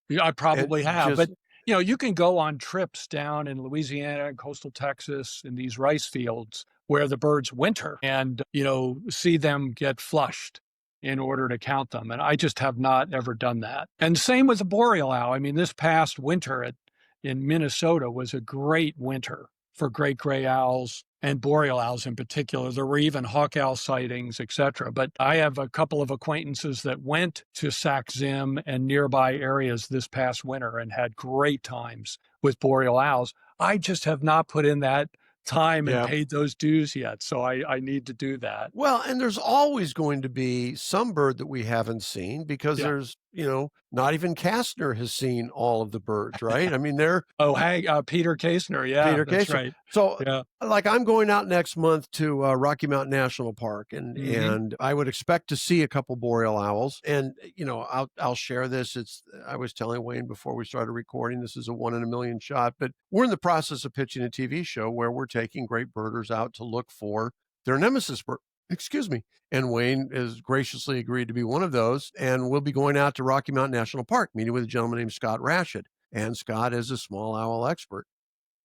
Speaker 2: yeah, I
Speaker 1: And
Speaker 2: probably have.
Speaker 1: just
Speaker 2: But, you can go on trips down in Louisiana and coastal Texas in these rice fields where the birds winter and, see them get flushed in order to count them. And I just have not ever done that. And same with the boreal owl. I mean, this past winter in Minnesota was a great winter for great gray owls and boreal owls in particular. There were even hawk owl sightings, etc. But I have a couple of acquaintances that went to Sac Zim and nearby areas this past winter and had great times with boreal owls. I just have not put in that time and
Speaker 1: yeah.
Speaker 2: paid those dues yet. So I need to do that.
Speaker 1: Well, and there's always going to be some bird that we haven't seen because
Speaker 2: Yeah.
Speaker 1: there's, not even Kastner has seen all of the birds, right? I mean, they're
Speaker 2: Oh, hey, Peter Kastner. Yeah,
Speaker 1: Peter
Speaker 2: that's
Speaker 1: Kastner.
Speaker 2: right.
Speaker 1: So,
Speaker 2: Yeah.
Speaker 1: like, I'm going out next month to Rocky Mountain National Park, and
Speaker 2: Mhm.
Speaker 1: and I would expect to see a couple boreal owls. And I'll share this. I was telling Wayne before we started recording, this is a 1 in a million shot, but we're in the process of pitching a TV show where we're taking great birders out to look for their nemesis bird. Excuse me. And Wayne has graciously agreed to be one of those. And we'll be going out to Rocky Mountain National Park, meeting with a gentleman named Scott Rashid. And Scott is a small owl expert.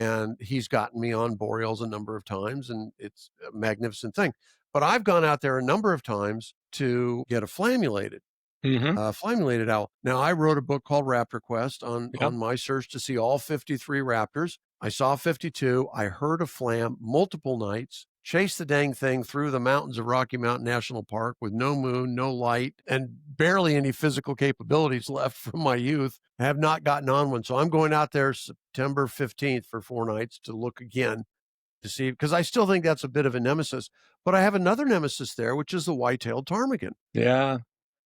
Speaker 1: And he's gotten me on boreals a number of times, and it's a magnificent thing. But I've gone out there a number of times to get a
Speaker 2: Mhm.
Speaker 1: flammulated owl. Now, I wrote a book called Raptor Quest on
Speaker 2: Yeah.
Speaker 1: my search to see all 53 raptors. I saw 52. I heard a flam multiple nights, chased the dang thing through the mountains of Rocky Mountain National Park with no moon, no light, and barely any physical capabilities left from my youth. I have not gotten on one. So I'm going out there September 15th for 4 nights to look again to see, because I still think that's a bit of a nemesis. But I have another nemesis there, which is the white-tailed ptarmigan.
Speaker 2: Yeah.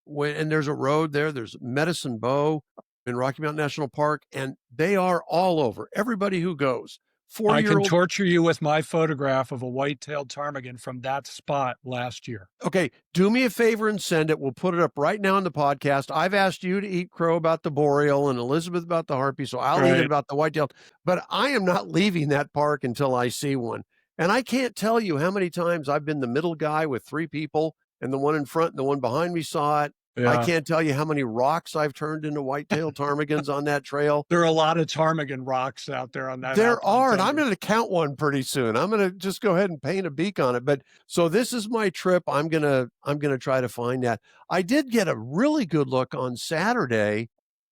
Speaker 1: And there's a road there. There's Medicine Bow in Rocky Mountain National Park, and they are all over. Everybody who goes,
Speaker 2: I can
Speaker 1: 4-year-old.
Speaker 2: torture you with my photograph of a white-tailed ptarmigan from that spot last year.
Speaker 1: Okay, do me a favor and send it. We'll put it up right now in the podcast. I've asked you to eat crow about the boreal and Elizabeth about the harpy, so I'll eat it about the white-tailed. But I am not leaving that park until I see one. And I can't tell you how many times I've been the middle guy with 3 people, and the one in front and the one behind me saw it.
Speaker 2: Yeah.
Speaker 1: I can't tell you how many rocks I've turned into white-tailed ptarmigans on that trail.
Speaker 2: There are a lot of ptarmigan rocks out there on that.
Speaker 1: There are, and I'm going to count one pretty soon. I'm going to just go ahead and paint a beak on it. But so this is my trip. I'm going to try to find that. I did get a really good look on Saturday,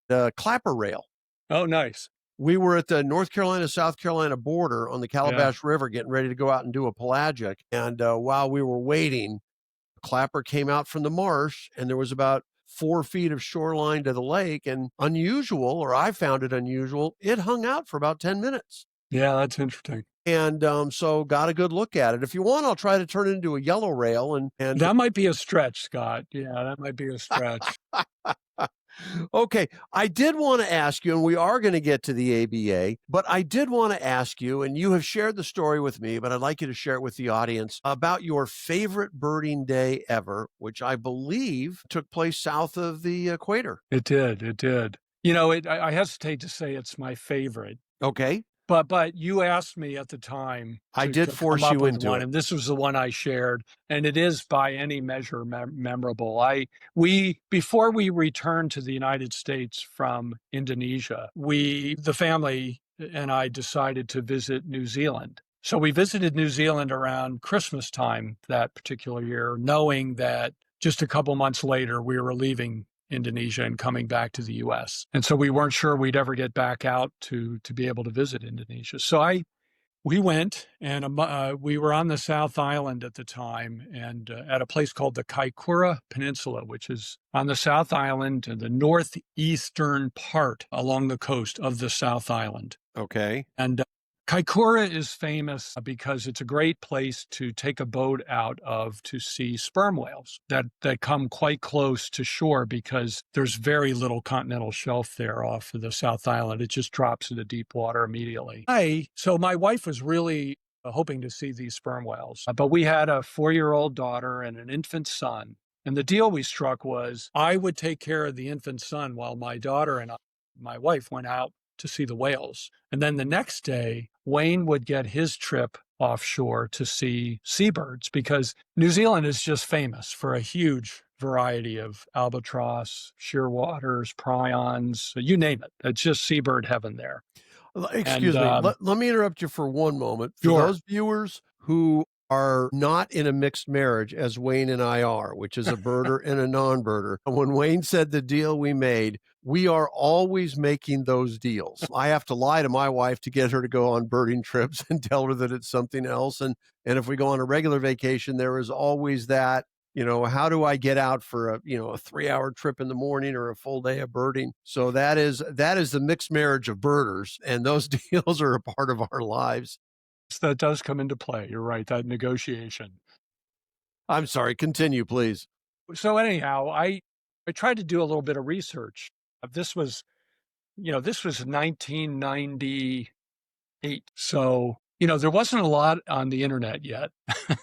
Speaker 1: the clapper rail.
Speaker 2: Oh, nice.
Speaker 1: We were at the North Carolina, South Carolina border on the Calabash River, getting ready to go out and do a pelagic. And while we were waiting, clapper came out from the marsh, and there was about 4 feet of shoreline to the lake. And unusual, or I found it unusual, it hung out for about 10 minutes.
Speaker 2: Yeah, that's interesting.
Speaker 1: And so got a good look at it. If you want, I'll try to turn it into a yellow rail. And
Speaker 2: that might be a stretch, Scott. Yeah, that might be a stretch.
Speaker 1: Okay, I did want to ask you, and we are going to get to the ABA, but I did want to ask you, and you have shared the story with me, but I'd like you to share it with the audience about your favorite birding day ever, which I believe took place south of the equator.
Speaker 2: It did. It did. You know, I hesitate to say it's my favorite.
Speaker 1: Okay.
Speaker 2: But you asked me at the time
Speaker 1: I
Speaker 2: to
Speaker 1: did
Speaker 2: come
Speaker 1: force
Speaker 2: up
Speaker 1: you
Speaker 2: with
Speaker 1: into
Speaker 2: one,
Speaker 1: it.
Speaker 2: and this was the one I shared, and it is by any measure memorable. Before we returned to the United States from Indonesia, the family and I decided to visit New Zealand. So we visited New Zealand around Christmas time that particular year, knowing that just a couple months later we were leaving Indonesia and coming back to the US. And so we weren't sure we'd ever get back out to be able to visit Indonesia. So we went, and we were on the South Island at the time, and at a place called the Kaikoura Peninsula, which is on the South Island in the northeastern part along the coast of the South Island.
Speaker 1: Okay.
Speaker 2: And Kaikoura is famous because it's a great place to take a boat out of to see sperm whales that come quite close to shore because there's very little continental shelf there off of the South Island. It just drops into deep water immediately. So my wife was really hoping to see these sperm whales, but we had a 4-year-old daughter and an infant son. And the deal we struck was I would take care of the infant son while my daughter and my wife went out to see the whales. And then the next day, Wayne would get his trip offshore to see seabirds because New Zealand is just famous for a huge variety of albatross, shearwaters, prions, you name it. It's just seabird heaven there.
Speaker 1: Excuse me. Let me interrupt you for one moment. For
Speaker 2: Sure.
Speaker 1: those viewers who are not in a mixed marriage as Wayne and I are, which is a birder and a non-birder. When Wayne said the deal we made, we are always making those deals. I have to lie to my wife to get her to go on birding trips and tell her that it's something else. And if we go on a regular vacation, there is always that, how do I get out for a 3-hour trip in the morning or a full day of birding? So that is the mixed marriage of birders, and those deals are a part of our lives.
Speaker 2: That does come into play. You're right, that negotiation.
Speaker 1: I'm sorry, continue, please.
Speaker 2: So anyhow, I tried to do a little bit of research. This was 1998. So, there wasn't a lot on the internet yet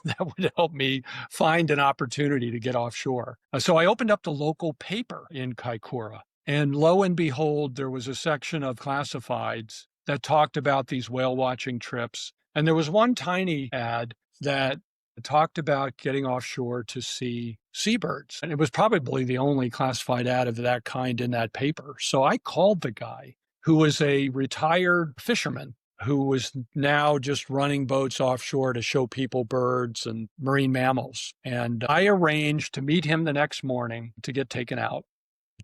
Speaker 2: that would help me find an opportunity to get offshore. So I opened up the local paper in Kaikoura, and lo and behold, there was a section of classifieds that talked about these whale watching trips. And there was one tiny ad that talked about getting offshore to see seabirds. And it was probably the only classified ad of that kind in that paper. So I called the guy who was a retired fisherman who was now just running boats offshore to show people birds and marine mammals. And I arranged to meet him the next morning to get taken out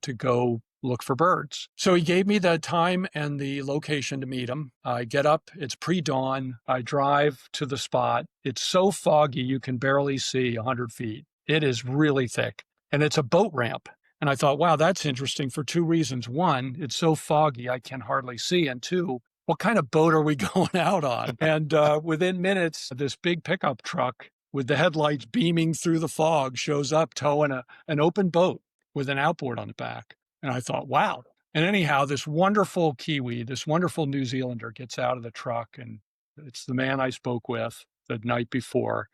Speaker 2: to go look for birds. So he gave me the time and the location to meet him. I get up, it's pre-dawn. I drive to the spot. It's so foggy you can barely see 100 feet. It is really thick, and it's a boat ramp. And I thought, wow, that's interesting for 2 reasons. One, it's so foggy I can hardly see. And 2, what kind of boat are we going out on? And within minutes, this big pickup truck with the headlights beaming through the fog shows up towing an open boat with an outboard on the back. And I thought, wow. And anyhow, this wonderful Kiwi, this wonderful New Zealander gets out of the truck, and it's the man I spoke with the night before.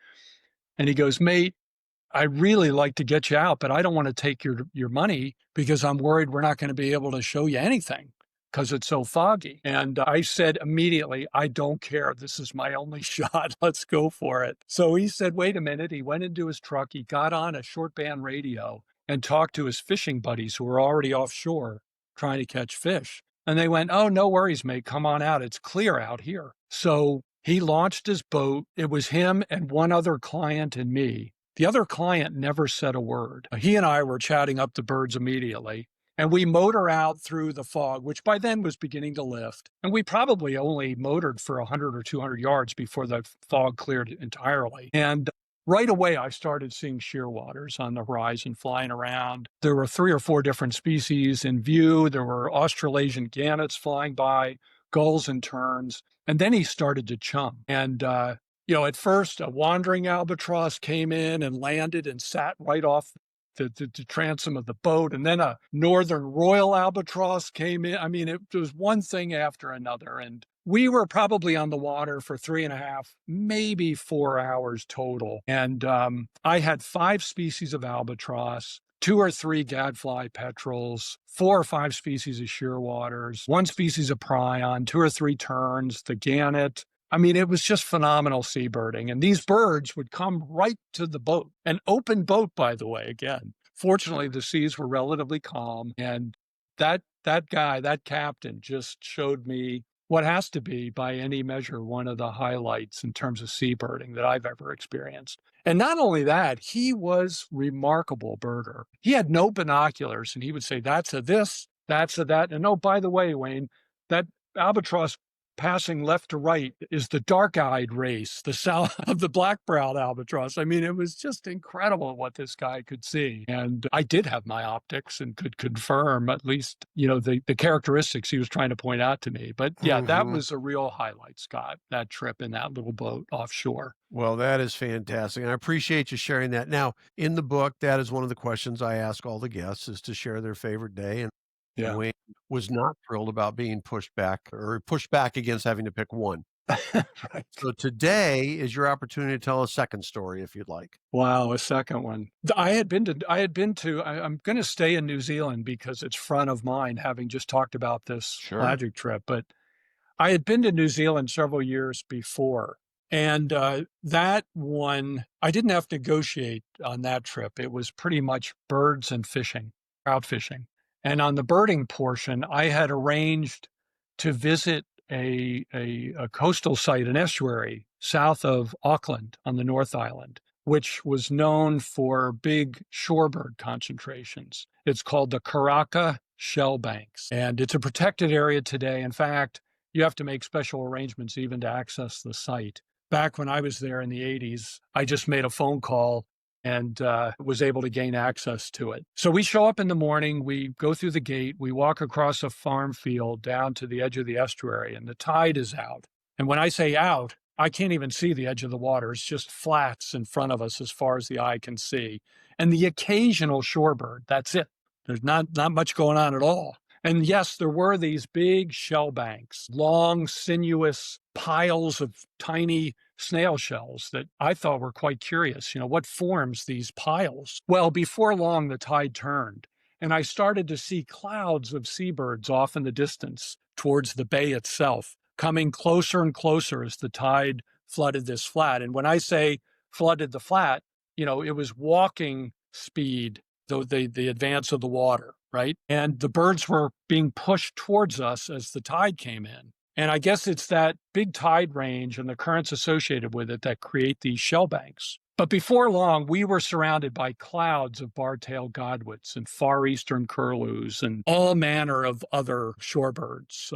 Speaker 2: And he goes, mate, I'd really like to get you out, but I don't want to take your money because I'm worried we're not going to be able to show you anything because it's so foggy. And I said immediately, I don't care. This is my only shot. Let's go for it. So he said, wait a minute. He went into his truck. He got on a short band radio and talked to his fishing buddies who were already offshore trying to catch fish. And they went, oh, no worries, mate. Come on out. It's clear out here. So he launched his boat. It was him and one other client and me. The other client never said a word. He and I were chatting up the birds immediately. And we motor out through the fog, which by then was beginning to lift. And we probably only motored for 100 or 200 yards before the fog cleared entirely. And right away, I started seeing shearwaters on the horizon flying around. There were 3 or 4 different species in view. There were Australasian gannets flying by, gulls and terns. And then he started to chum. And, at first, a wandering albatross came in and landed and sat right off the transom of the boat. And then a northern royal albatross came in. I mean, it was one thing after another. And we were probably on the water for 3.5, maybe 4 hours total. And I had 5 species of albatross, 2 or 3 gadfly petrels, 4 or 5 species of shearwaters, 1 species of prion, 2 or 3 terns, the gannet. I mean, it was just phenomenal seabirding. And these birds would come right to the boat, an open boat, by the way, again. Fortunately, the seas were relatively calm. And that guy, that captain, just showed me what has to be, by any measure, one of the highlights in terms of seabirding that I've ever experienced. And not only that, he was remarkable birder. He had no binoculars, and he would say, that's a this, that's a that. And oh, by the way, Wayne, that albatross passing left to right is the dark-eyed race, the south of the black-browed albatross. I mean, it was just incredible what this guy could see. And I did have my optics and could confirm at least, the characteristics he was trying to point out to me. But yeah, that was a real highlight, Scott, that trip in that little boat offshore.
Speaker 1: Well, that is fantastic. And I appreciate you sharing that. Now, in the book, that is one of the questions I ask all the guests, is to share their favorite day. And
Speaker 2: Yeah.
Speaker 1: Wayne was not thrilled about being pushed back against having to pick one.
Speaker 2: Right.
Speaker 1: So today is your opportunity to tell a second story, if you'd like.
Speaker 2: Wow, a second one. I'm going to stay in New Zealand because it's front of mind, having just talked about this pelagic trip. But I had been to New Zealand several years before. And that one, I didn't have to negotiate on that trip. It was pretty much birds and fishing, trout fishing. And on the birding portion, I had arranged to visit a coastal site, an estuary south of Auckland on the North Island, which was known for big shorebird concentrations. It's called the Karaka Shell Banks, and it's a protected area today. In fact, you have to make special arrangements even to access the site. Back when I was there in the 80s, I just made a phone call and was able to gain access to it. So we show up in the morning, we go through the gate, we walk across a farm field down to the edge of the estuary, and the tide is out. And when I say out, I can't even see the edge of the water. It's just flats in front of us as far as the eye can see. And the occasional shorebird, that's it. There's not much going on at all. And yes, there were these big shell banks, long, sinuous piles of tiny snail shells that I thought were quite curious. What forms these piles? Well, before long, the tide turned, and I started to see clouds of seabirds off in the distance towards the bay itself, coming closer and closer as the tide flooded this flat. And when I say flooded the flat, it was walking speed, the advance of the water, right? And the birds were being pushed towards us as the tide came in. And I guess it's that big tide range and the currents associated with it that create these shell banks. But before long, we were surrounded by clouds of bar-tailed godwits and far eastern curlews and all manner of other shorebirds.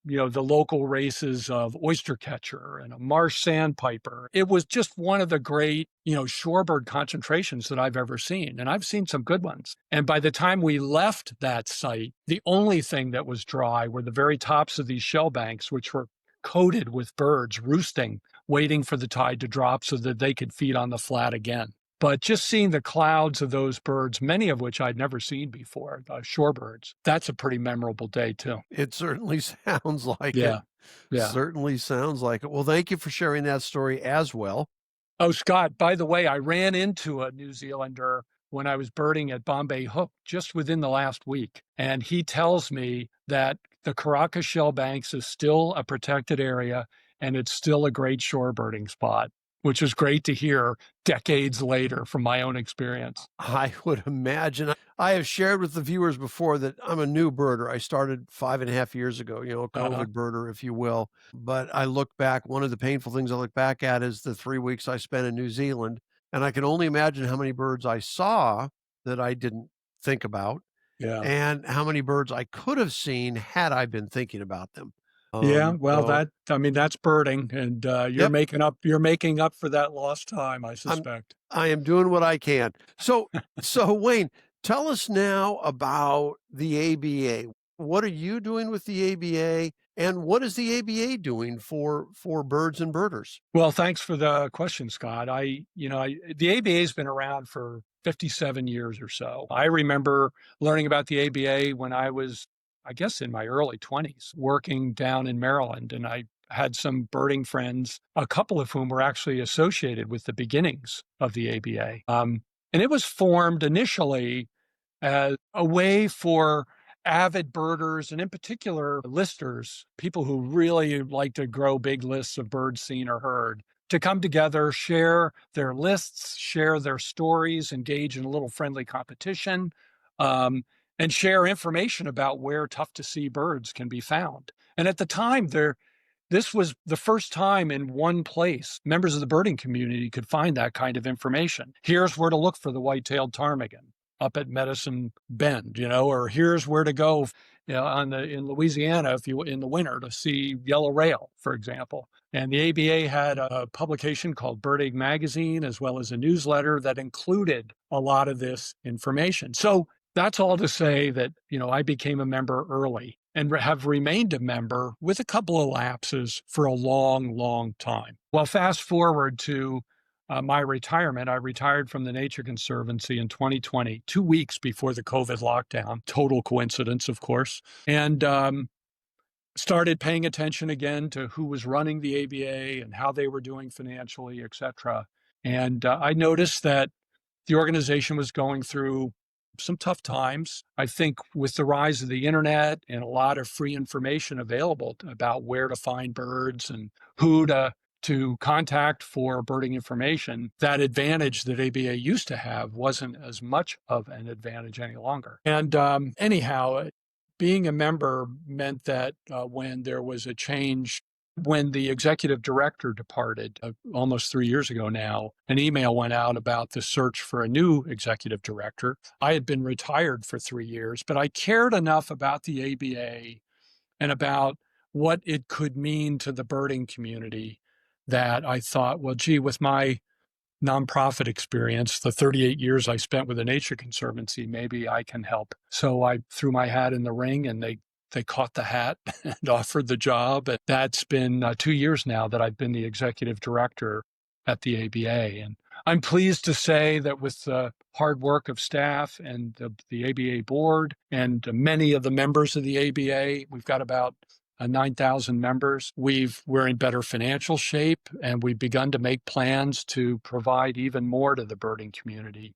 Speaker 2: The local races of oystercatcher and a marsh sandpiper. It was just one of the great, shorebird concentrations that I've ever seen. And I've seen some good ones. And by the time we left that site, the only thing that was dry were the very tops of these shell banks, which were coated with birds roosting, waiting for the tide to drop so that they could feed on the flat again. But just seeing the clouds of those birds, many of which I'd never seen before, shorebirds, that's a pretty memorable day too.
Speaker 1: It certainly sounds like it.
Speaker 2: Yeah.
Speaker 1: Certainly sounds like it. Well, thank you for sharing that story as well.
Speaker 2: Oh, Scott, by the way, I ran into a New Zealander when I was birding at Bombay Hook just within the last week. And he tells me that the Karaka Shell Banks is still a protected area and it's still a great shorebirding spot, which is great to hear decades later from my own experience.
Speaker 1: I would imagine. I have shared with the viewers before that I'm a new birder. I started 5.5 years ago, a COVID birder, if you will. But I look back, one of the painful things I look back at is the 3 weeks I spent in New Zealand. And I can only imagine how many birds I saw that I didn't think about.
Speaker 2: Yeah.
Speaker 1: And how many birds I could have seen had I been thinking about them.
Speaker 2: That's birding, and you're making up for that lost time, I suspect.
Speaker 1: I am doing what I can. So Wayne, tell us now about the ABA. What are you doing with the ABA? And what is the ABA doing for birds and birders?
Speaker 2: Well, thanks for the question, Scott. The ABA has been around for 57 years or so. I remember learning about the ABA when I was, I guess, in my early 20s, working down in Maryland. And I had some birding friends, a couple of whom were actually associated with the beginnings of the ABA. And it was formed initially as a way for avid birders and in particular listers, people who really like to grow big lists of birds seen or heard, to come together, share their lists, share their stories, engage in a little friendly competition, um, and share information about where tough to see birds can be found. And at the time, this was the first time in one place members of the birding community could find that kind of information. Here's where to look for the white-tailed ptarmigan up at Medicine Bend, or here's where to go, in Louisiana if you in the winter to see yellow rail, for example. And the ABA had a publication called Bird Egg Magazine, as well as a newsletter that included a lot of this information. So that's all to say that, I became a member early and have remained a member with a couple of lapses for a long, long time. Well, fast forward to my retirement. I retired from the Nature Conservancy in 2020, 2 weeks before the COVID lockdown. Total coincidence, of course. And started paying attention again to who was running the ABA and how they were doing financially, et cetera. And I noticed that the organization was going through some tough times. I think with the rise of the internet and a lot of free information available about where to find birds and who to contact for birding information, that advantage that ABA used to have wasn't as much of an advantage any longer. And anyhow, being a member meant that when there was a change, when the executive director departed almost 3 years ago now, an email went out about the search for a new executive director. I had been retired for 3 years, but I cared enough about the ABA and about what it could mean to the birding community that I thought, well, gee, with my nonprofit experience, the 38 years I spent with the Nature Conservancy, maybe I can help. So I threw my hat in the ring and they caught the hat and offered the job. And that's been 2 years now that I've been the executive director at the ABA. And I'm pleased to say that with the hard work of staff and the ABA board and many of the members of the ABA, we've got about 9,000 members. We're in better financial shape, and we've begun to make plans to provide even more to the birding community.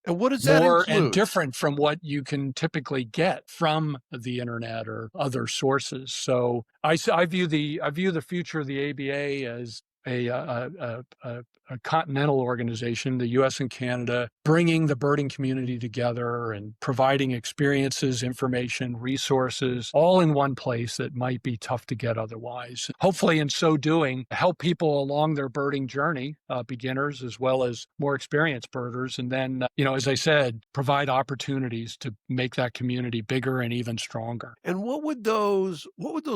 Speaker 1: And what does that
Speaker 2: More
Speaker 1: include?
Speaker 2: and different from what you can typically get from the internet or other sources. So I view the future of the ABA as a continental organization, the U.S. and Canada, bringing the birding community together and providing experiences, information, resources, all in one place that might be tough to get otherwise. Hopefully, in so doing, help people along their birding journey, beginners as well as more experienced birders, and then, as I said, provide opportunities to make that community bigger and even stronger.
Speaker 1: And what would those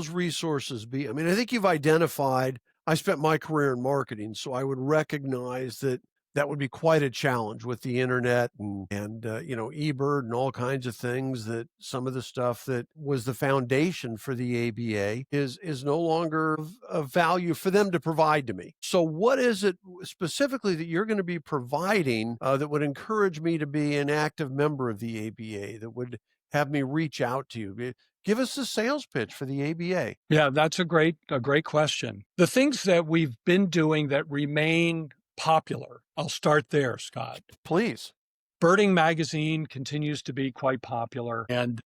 Speaker 1: resources be? I mean, I think you've identified. I spent my career in marketing, so I would recognize that would be quite a challenge with the internet and eBird and all kinds of things, that some of the stuff that was the foundation for the ABA is no longer of value for them to provide to me. So what is it specifically that you're going to be providing that would encourage me to be an active member of the ABA, that would have me reach out to you? Give us a sales pitch for the ABA.
Speaker 2: Yeah, that's a great question. The things that we've been doing that remain popular, I'll start there, Scott.
Speaker 1: Please.
Speaker 2: Birding Magazine continues to be quite popular, and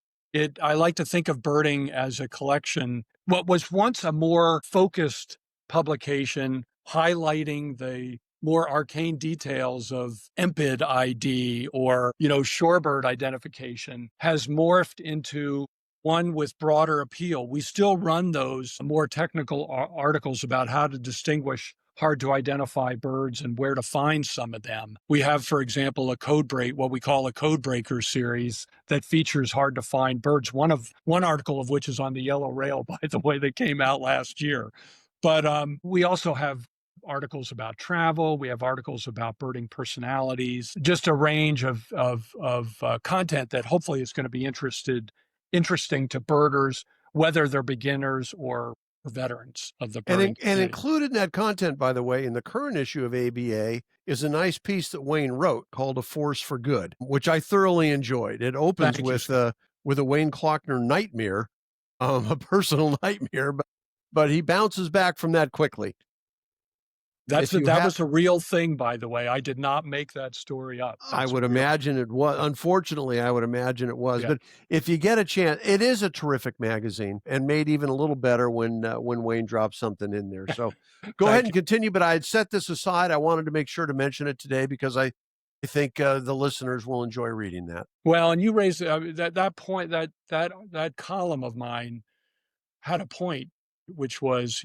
Speaker 2: I like to think of birding as a collection. What was once a more focused publication highlighting the more arcane details of EMPID ID or, shorebird identification has morphed into one with broader appeal. We still run those more technical articles about how to distinguish hard to identify birds and where to find some of them. We have, for example, what we call a code breaker series that features hard to find birds. One article of which is on the yellow rail, by the way, that came out last year. But we also have articles about travel. We have articles about birding personalities, just a range of content that hopefully is going to be interesting to birders whether they're beginners or veterans of the
Speaker 1: And,
Speaker 2: birding
Speaker 1: and
Speaker 2: community.
Speaker 1: included in that content, by the way, in the current issue of ABA is a nice piece that Wayne wrote called "A Force for Good," which I thoroughly enjoyed. It opens
Speaker 2: Thank you,
Speaker 1: with
Speaker 2: Scott.
Speaker 1: a Wayne Klockner nightmare, a personal nightmare, but he bounces back from that quickly. If you
Speaker 2: That
Speaker 1: have,
Speaker 2: was a real thing, by the way. I did not make that story up.
Speaker 1: I
Speaker 2: That's
Speaker 1: would
Speaker 2: real.
Speaker 1: imagine it was. Unfortunately, I would imagine it was.
Speaker 2: Yeah.
Speaker 1: But if you get a chance, it is a terrific magazine, and made even a little better when Wayne dropped something in there. So go ahead
Speaker 2: Thank
Speaker 1: and
Speaker 2: you.
Speaker 1: continue. But I had set this aside. I wanted to make sure to mention it today because I think the listeners will enjoy reading that.
Speaker 2: Well, and you raised that point, that column of mine had a point, which was,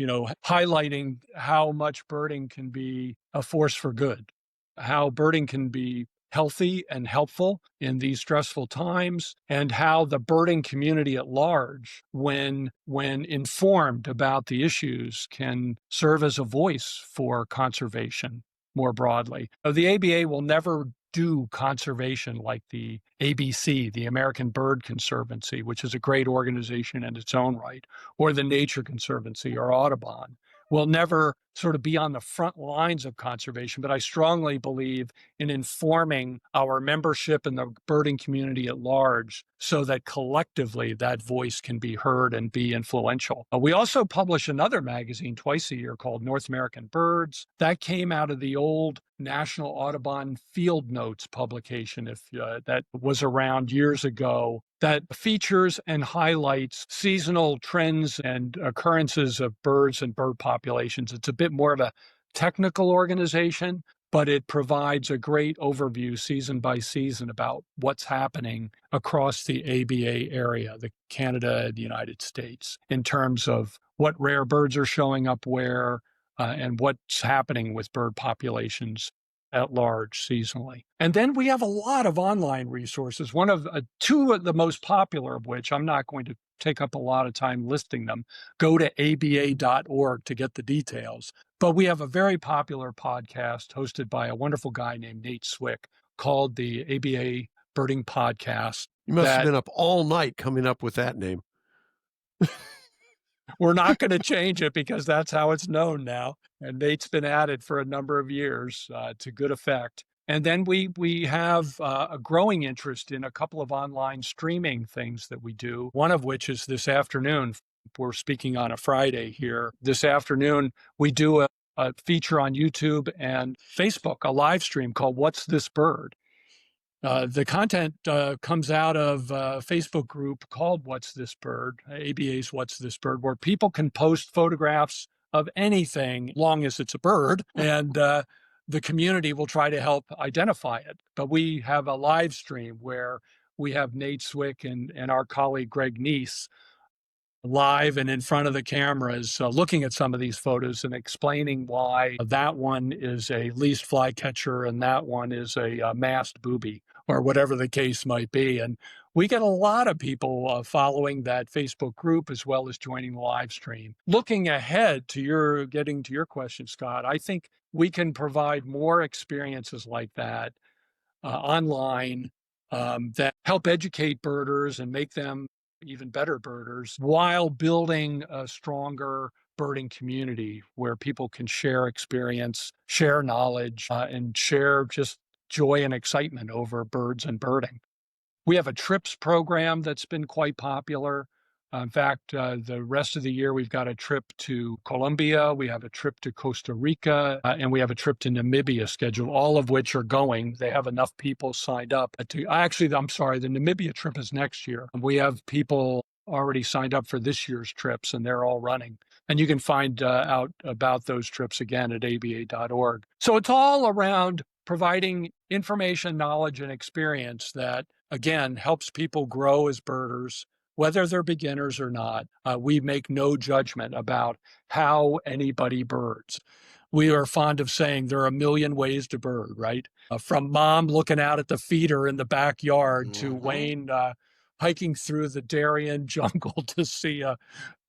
Speaker 2: highlighting how much birding can be a force for good, how birding can be healthy and helpful in these stressful times, and how the birding community at large, when informed about the issues, can serve as a voice for conservation more broadly. The ABA will never do conservation like the ABC, the American Bird Conservancy, which is a great organization in its own right, or the Nature Conservancy or Audubon. Will never sort of be on the front lines of conservation, but I strongly believe in informing our membership and the birding community at large so that collectively that voice can be heard and be influential. We also publish another magazine twice a year called North American Birds. That came out of the old National Audubon Field Notes publication, that was around years ago, that features and highlights seasonal trends and occurrences of birds and bird populations. It's a bit more of a technical organization, but it provides a great overview season by season about what's happening across the ABA area, the Canada, the United States, in terms of what rare birds are showing up where, and what's happening with bird populations at large seasonally. And then we have a lot of online resources. One of two of the most popular of which, I'm not going to take up a lot of time listing them. Go to aba.org to get the details. But we have a very popular podcast hosted by a wonderful guy named Nate Swick called the ABA Birding Podcast.
Speaker 1: You must have been up all night coming up with that name.
Speaker 2: We're not going to change it because that's how it's known now. And Nate's been at it for a number of years to good effect. And then we have a growing interest in a couple of online streaming things that we do, one of which is this afternoon. We're speaking on a Friday here. This afternoon, we do a feature on YouTube and Facebook, a live stream called What's This Bird? The content comes out of a Facebook group called What's This Bird, ABA's What's This Bird, where people can post photographs of anything, long as it's a bird, and the community will try to help identify it. But we have a live stream where we have Nate Swick and our colleague Greg Neese live and in front of the cameras looking at some of these photos and explaining why that one is a least flycatcher and that one is a masked booby or whatever the case might be. And we get a lot of people following that Facebook group as well as joining the live stream. Looking ahead to getting to your question, Scott, I think we can provide more experiences like that online that help educate birders and make them even better birders while building a stronger birding community where people can share experience, share knowledge, and share just joy and excitement over birds and birding. We have a trips program that's been quite popular. In fact, the rest of the year, we've got a trip to Colombia, we have a trip to Costa Rica, and we have a trip to Namibia scheduled, all of which are going. They have enough people signed up I'm sorry, the Namibia trip is next year. We have people already signed up for this year's trips, and they're all running. And you can find out about those trips again at aba.org. So it's all around providing information, knowledge, and experience that, again, helps people grow as birders, whether they're beginners or not. We make no judgment about how anybody birds. We are fond of saying there are a million ways to bird, right? From mom looking out at the feeder in the backyard to Wayne hiking through the Darién jungle to see a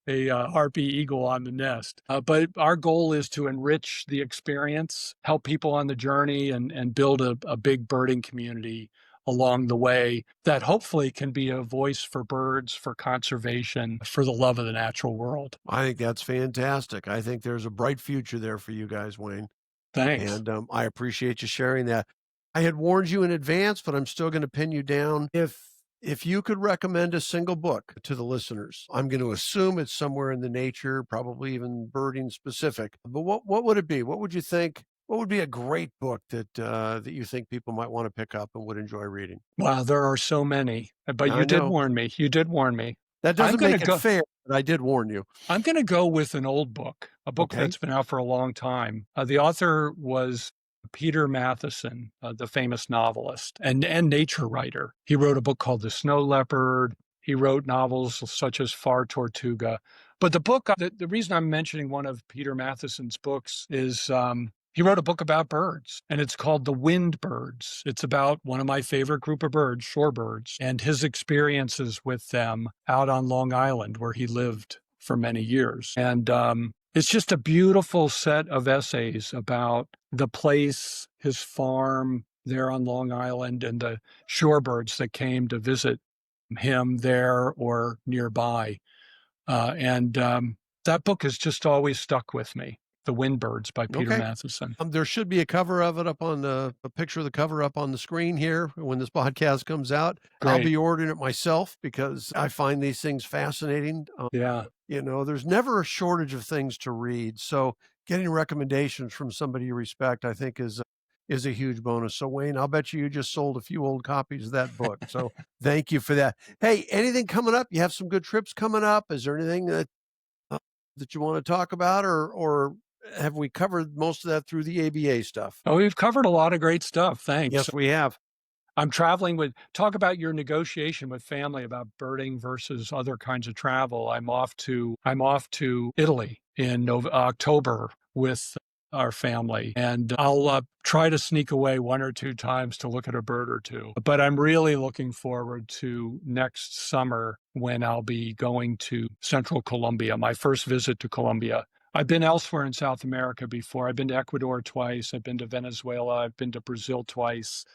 Speaker 2: Harpy Eagle on the nest. But our goal is to enrich the experience, help people on the journey, and build a big birding community along the way that hopefully can be a voice for birds, for conservation, for the love of the natural world.
Speaker 1: I think that's fantastic. I think there's a bright future there for you guys, Wayne.
Speaker 2: Thanks.
Speaker 1: And I appreciate you sharing that. I had warned you in advance, but I'm still going to pin you down. If you could recommend a single book to the listeners, I'm going to assume it's somewhere in the nature, probably even birding specific. But what would it be? What would you think? What would be a great book that you think people might want to pick up and would enjoy reading?
Speaker 2: Wow, there are so many, but
Speaker 1: I
Speaker 2: you did
Speaker 1: know
Speaker 2: warn me. You did warn me.
Speaker 1: that
Speaker 2: I'm
Speaker 1: doesn't
Speaker 2: going to
Speaker 1: make it
Speaker 2: go.
Speaker 1: fair, but I did warn you.
Speaker 2: I'm going to go with an old book, a book
Speaker 1: Okay.
Speaker 2: that's been out for a long time. The author was Peter Matheson, the famous novelist and nature writer. He wrote a book called The Snow Leopard. He wrote novels such as Far Tortuga. But the book, the reason I'm mentioning one of Peter Matheson's books is he wrote a book about birds, and it's called The Wind Birds. It's about one of my favorite group of birds, shorebirds, and his experiences with them out on Long Island, where he lived for many years. And it's just a beautiful set of essays about the place, his farm there on Long Island, and the shorebirds that came to visit him there or nearby. And that book has just always stuck with me. The Windbirds by Peter
Speaker 1: Okay.
Speaker 2: Matheson.
Speaker 1: There should be a cover of it up on a picture of the cover up on the screen here when this podcast comes out. I'll
Speaker 2: Great.
Speaker 1: be ordering it myself because I find these things fascinating.
Speaker 2: Yeah.
Speaker 1: There's never a shortage of things to read. So getting recommendations from somebody you respect, I think is a huge bonus. So Wayne, I'll bet you just sold a few old copies of that book. So thank you for that. Hey, anything coming up? You have some good trips coming up. Is there anything that you want to talk about, or have we covered most of that through the ABA stuff?
Speaker 2: Oh, we've covered a lot of great stuff. Thanks.
Speaker 1: Yes, we have.
Speaker 2: I'm traveling talk about your negotiation with family about birding versus other kinds of travel. I'm off to Italy in October with our family, and I'll try to sneak away one or two times to look at a bird or two. But I'm really looking forward to next summer when I'll be going to Central Colombia, my first visit to Colombia. I've been elsewhere in South America before. I've been to Ecuador twice. I've been to Venezuela. I've been to Brazil twice.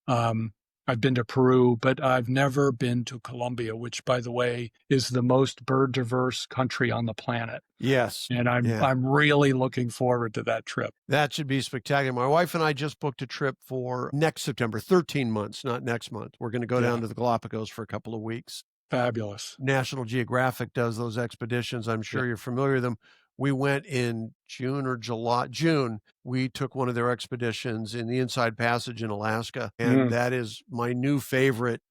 Speaker 2: I've been to Peru, but I've never been to Colombia, which, by the way, is the most bird diverse country on the planet.
Speaker 1: Yes.
Speaker 2: And I'm really looking forward to that trip.
Speaker 1: That should be spectacular. My wife and I just booked a trip for next September, 13 months, not next month. We're going to go down to the Galapagos for a couple of weeks.
Speaker 2: Fabulous.
Speaker 1: National Geographic does those expeditions. I'm sure you're familiar with them. We went in June or July. June, we took one of their expeditions in the Inside Passage in Alaska. And that is my new favorite.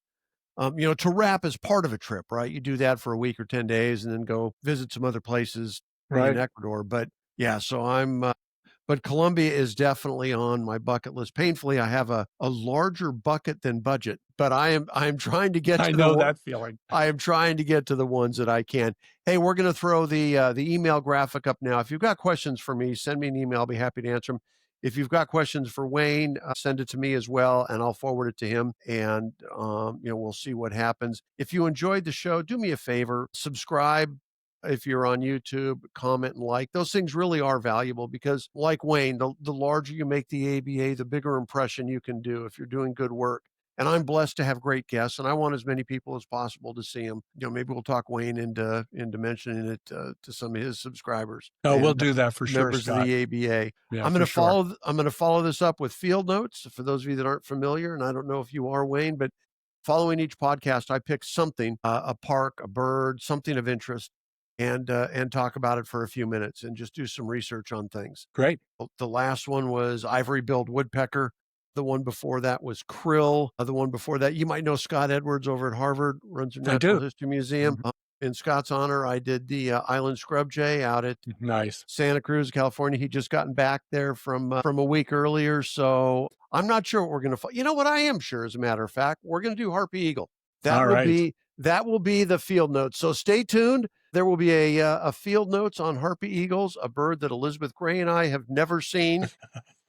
Speaker 1: To wrap as part of a trip, right? You do that for a week or 10 days and then go visit some other places in Ecuador. But yeah, so but Colombia is definitely on my bucket list. Painfully, I have a larger bucket than budget, but I am trying to get to
Speaker 2: that feeling.
Speaker 1: I am trying to get to the ones that I can. Hey, we're going to throw the email graphic up now. If you've got questions for me, send me an email. I'll be happy to answer them. If you've got questions for Wayne, send it to me as well, and I'll forward it to him. And we'll see what happens. If you enjoyed the show, do me a favor, subscribe. If you're on YouTube, comment and like. Those things really are valuable because, like Wayne, the larger you make the ABA, the bigger impression you can do if you're doing good work. And I'm blessed to have great guests, and I want as many people as possible to see them. Maybe we'll talk Wayne into mentioning it to some of his subscribers.
Speaker 2: Oh, we'll do that for sure,
Speaker 1: Members
Speaker 2: Scott.
Speaker 1: of the ABA.
Speaker 2: Yeah,
Speaker 1: I'm going to follow this up with field notes for those of you that aren't familiar. And I don't know if you are, Wayne, but following each podcast, I pick something, a park, a bird, something of interest, and talk about it for a few minutes and just do some research on things.
Speaker 2: Great.
Speaker 1: The last one was ivory-billed woodpecker. The one before that was krill. The one before that, you might know Scott Edwards over at Harvard, runs a Natural History Museum. In Scott's honor, I did the island scrub jay out at Santa Cruz, California. He'd just gotten back there from a week earlier. So I'm not sure what we're going to find. You know what I am sure, as a matter of fact, we're going to do Harpy Eagle. That will be the field notes. So stay tuned. There will be a field notes on Harpy Eagles, a bird that Elizabeth Gray and I have never seen,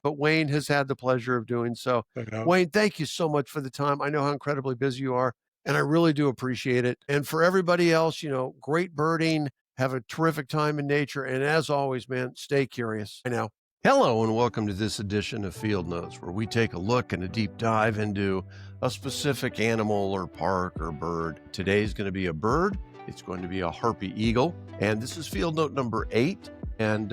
Speaker 1: but Wayne has had the pleasure of doing so. Wayne, thank you so much for the time. I know how incredibly busy you are, and I really do appreciate it. And for everybody else, great birding, have a terrific time in nature. And as always, man, stay curious. I know. Hello, and welcome to this edition of Field Notes, where we take a look and a deep dive into a specific animal or park or bird. Today's going to be a bird. It's going to be a Harpy Eagle, and this is Field Note number 8. And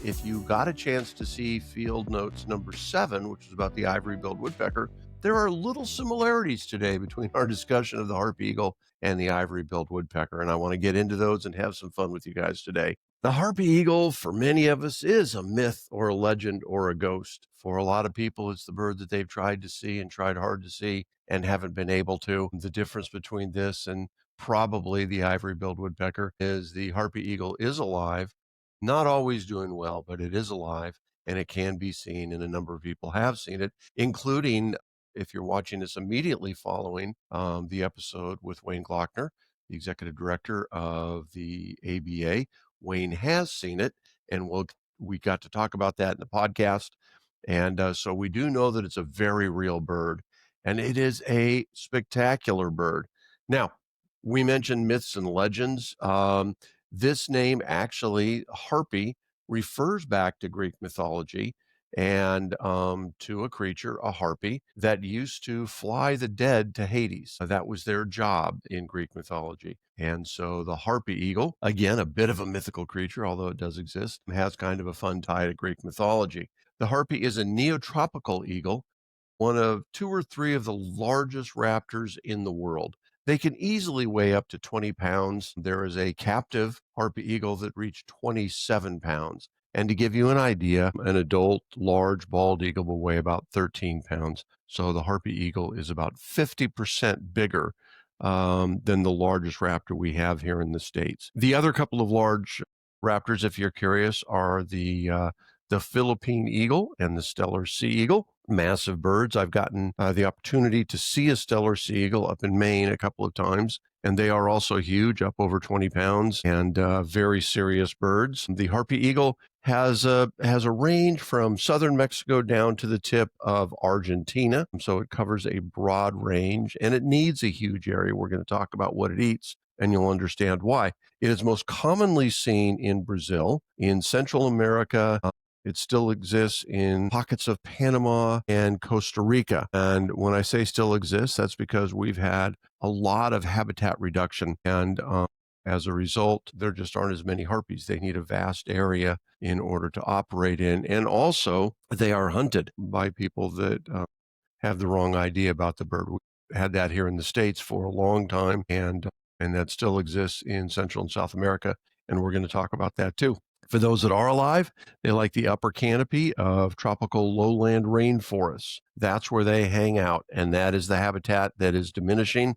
Speaker 1: if you got a chance to see Field Notes number 7, which is about the ivory-billed woodpecker, there are little similarities today between our discussion of the Harpy Eagle and the ivory-billed woodpecker, and I want to get into those and have some fun with you guys today. The Harpy Eagle, for many of us, is a myth or a legend or a ghost. For a lot of people, it's the bird that they've tried to see and tried hard to see and haven't been able to. The difference between this and probably the ivory-billed woodpecker is the Harpy Eagle is alive, not always doing well, but it is alive, and it can be seen, and a number of people have seen it, including, if you're watching this immediately following the episode with Wayne Klockner, the executive director of the ABA. Wayne has seen it, and we got to talk about that in the podcast. And so we do know that it's a very real bird, and it is a spectacular bird. Now, we mentioned myths and legends. This name actually, Harpy, refers back to Greek mythology and to a creature, a harpy, that used to fly the dead to Hades. That was their job in Greek mythology. And so the Harpy Eagle, again, a bit of a mythical creature, although it does exist, has kind of a fun tie to Greek mythology. The Harpy is a neotropical eagle, one of 2 or 3 of the largest raptors in the world. They can easily weigh up to 20 pounds. There is a captive Harpy Eagle that reached 27 pounds. And to give you an idea, an adult large bald eagle will weigh about 13 pounds. So the Harpy Eagle is about 50% bigger than the largest raptor we have here in the States. The other couple of large raptors, if you're curious, are the Philippine eagle and the Steller sea eagle. Massive birds. I've gotten the opportunity to see a Steller sea eagle up in Maine a couple of times, and they are also huge, up over 20 pounds, and very serious birds. The Harpy Eagle has a range from southern Mexico down to the tip of Argentina, so it covers a broad range, and it needs a huge area. We're going to talk about what it eats, and you'll understand why. It is most commonly seen in Brazil, in Central America. It still exists in pockets of Panama and Costa Rica. And when I say still exists, that's because we've had a lot of habitat reduction. And as a result, there just aren't as many harpies. They need a vast area in order to operate in. And also, they are hunted by people that have the wrong idea about the bird. We had that here in the States for a long time, and that still exists in Central and South America. And we're going to talk about that too. For those that are alive, they like the upper canopy of tropical lowland rainforests. That's where they hang out, and that is the habitat that is diminishing.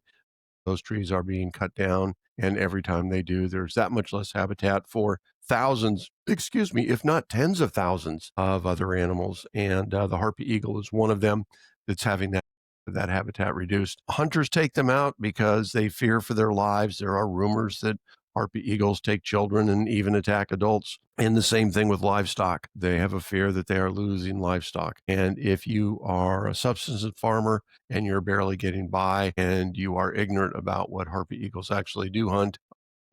Speaker 1: Those trees are being cut down, and every time they do, there's that much less habitat for thousands, if not tens of thousands of other animals. And the Harpy Eagle is one of them that's having that habitat reduced. Hunters take them out because they fear for their lives. There are rumors that Harpy Eagles take children and even attack adults. And the same thing with livestock. They have a fear that they are losing livestock. And if you are a subsistence farmer and you're barely getting by and you are ignorant about what Harpy Eagles actually do hunt,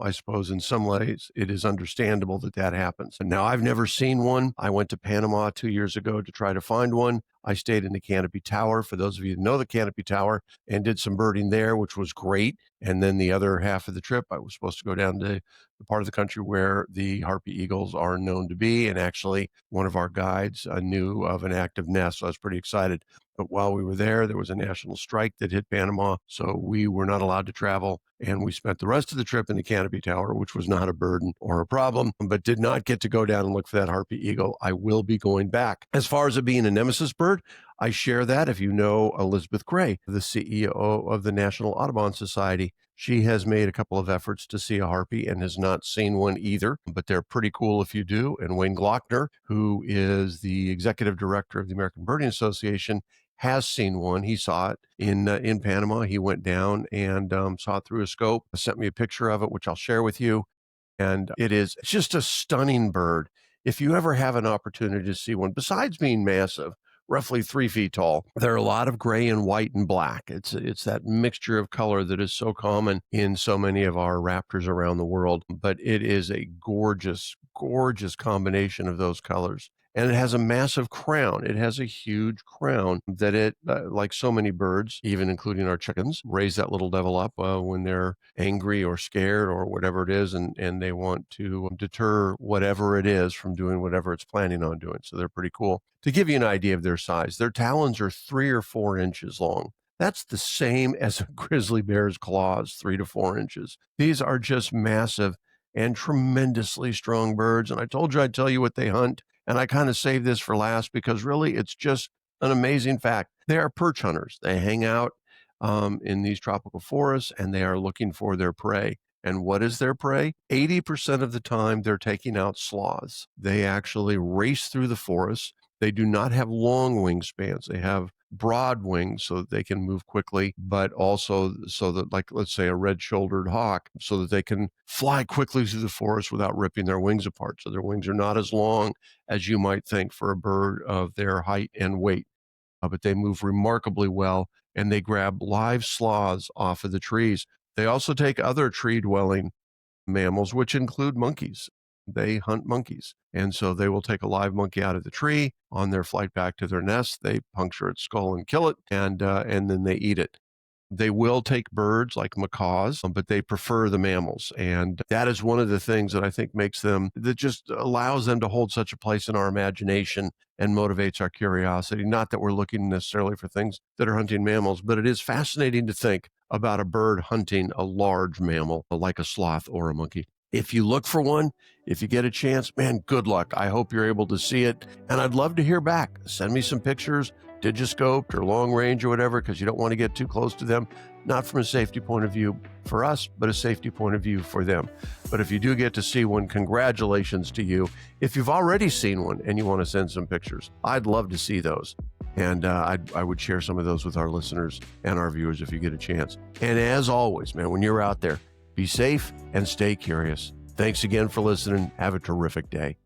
Speaker 1: I suppose in some ways it is understandable that that happens. And now, I've never seen one. I went to Panama 2 years ago to try to find one. I stayed in the Canopy Tower, for those of you who know the Canopy Tower, and did some birding there, which was great. And then the other half of the trip, I was supposed to go down to the part of the country where the Harpy Eagles are known to be. And actually, one of our guides knew of an active nest, so I was pretty excited. But while we were there was a national strike that hit Panama, so we were not allowed to travel. And we spent the rest of the trip in the Canopy Tower, which was not a burden or a problem, but did not get to go down and look for that Harpy Eagle. I will be going back. As far as it being a nemesis bird, I share that. If you know Elizabeth Gray, the CEO of the National Audubon Society, she has made a couple of efforts to see a harpy and has not seen one either, but they're pretty cool if you do. And Wayne Klockner, who is the executive director of the American Birding Association, has seen one. He saw it in Panama. He went down and saw it through a scope, sent me a picture of it, which I'll share with you. And it's just a stunning bird. If you ever have an opportunity to see one, besides being massive, roughly 3 feet tall, there are a lot of gray and white and black. It's that mixture of color that is so common in so many of our raptors around the world. But it is a gorgeous, gorgeous combination of those colors. And it has a massive crown. It has a huge crown that it, like so many birds, even including our chickens, raise that little devil up when they're angry or scared or whatever it is, and they want to deter whatever it is from doing whatever it's planning on doing. So they're pretty cool. To give you an idea of their size, their talons are 3 or 4 inches long. That's the same as a grizzly bear's claws, 3 to 4 inches. These are just massive and tremendously strong birds. And I told you I'd tell you what they hunt. And I kind of saved this for last because really it's just an amazing fact. They are perch hunters. They hang out in these tropical forests and they are looking for their prey. And what is their prey? 80% of the time, they're taking out sloths. They actually race through the forest. They do not have long wingspans. They have broad wings so that they can move quickly, but also so that, like, let's say a red-shouldered hawk, so that they can fly quickly through the forest without ripping their wings apart. So their wings are not as long as you might think for a bird of their height and weight, but they move remarkably well, and they grab live sloths off of the trees. They also take other tree-dwelling mammals, which include monkeys. They hunt monkeys. And so they will take a live monkey out of the tree. On their flight back to their nest, they puncture its skull and kill it, and then they eat it. They will take birds like macaws, but they prefer the mammals. And that is one of the things that I think makes them, that just allows them to hold such a place in our imagination and motivates our curiosity. Not that we're looking necessarily for things that are hunting mammals, but it is fascinating to think about a bird hunting a large mammal like a sloth or a monkey. If you look for one, if you get a chance, man, good luck. I hope you're able to see it. And I'd love to hear back. Send me some pictures, digiscoped or long range or whatever, because you don't want to get too close to them. Not from a safety point of view for us, but a safety point of view for them. But if you do get to see one, congratulations to you. If you've already seen one and you want to send some pictures, I'd love to see those. And I would share some of those with our listeners and our viewers if you get a chance. And as always, man, when you're out there, be safe and stay curious. Thanks again for listening. Have a terrific day.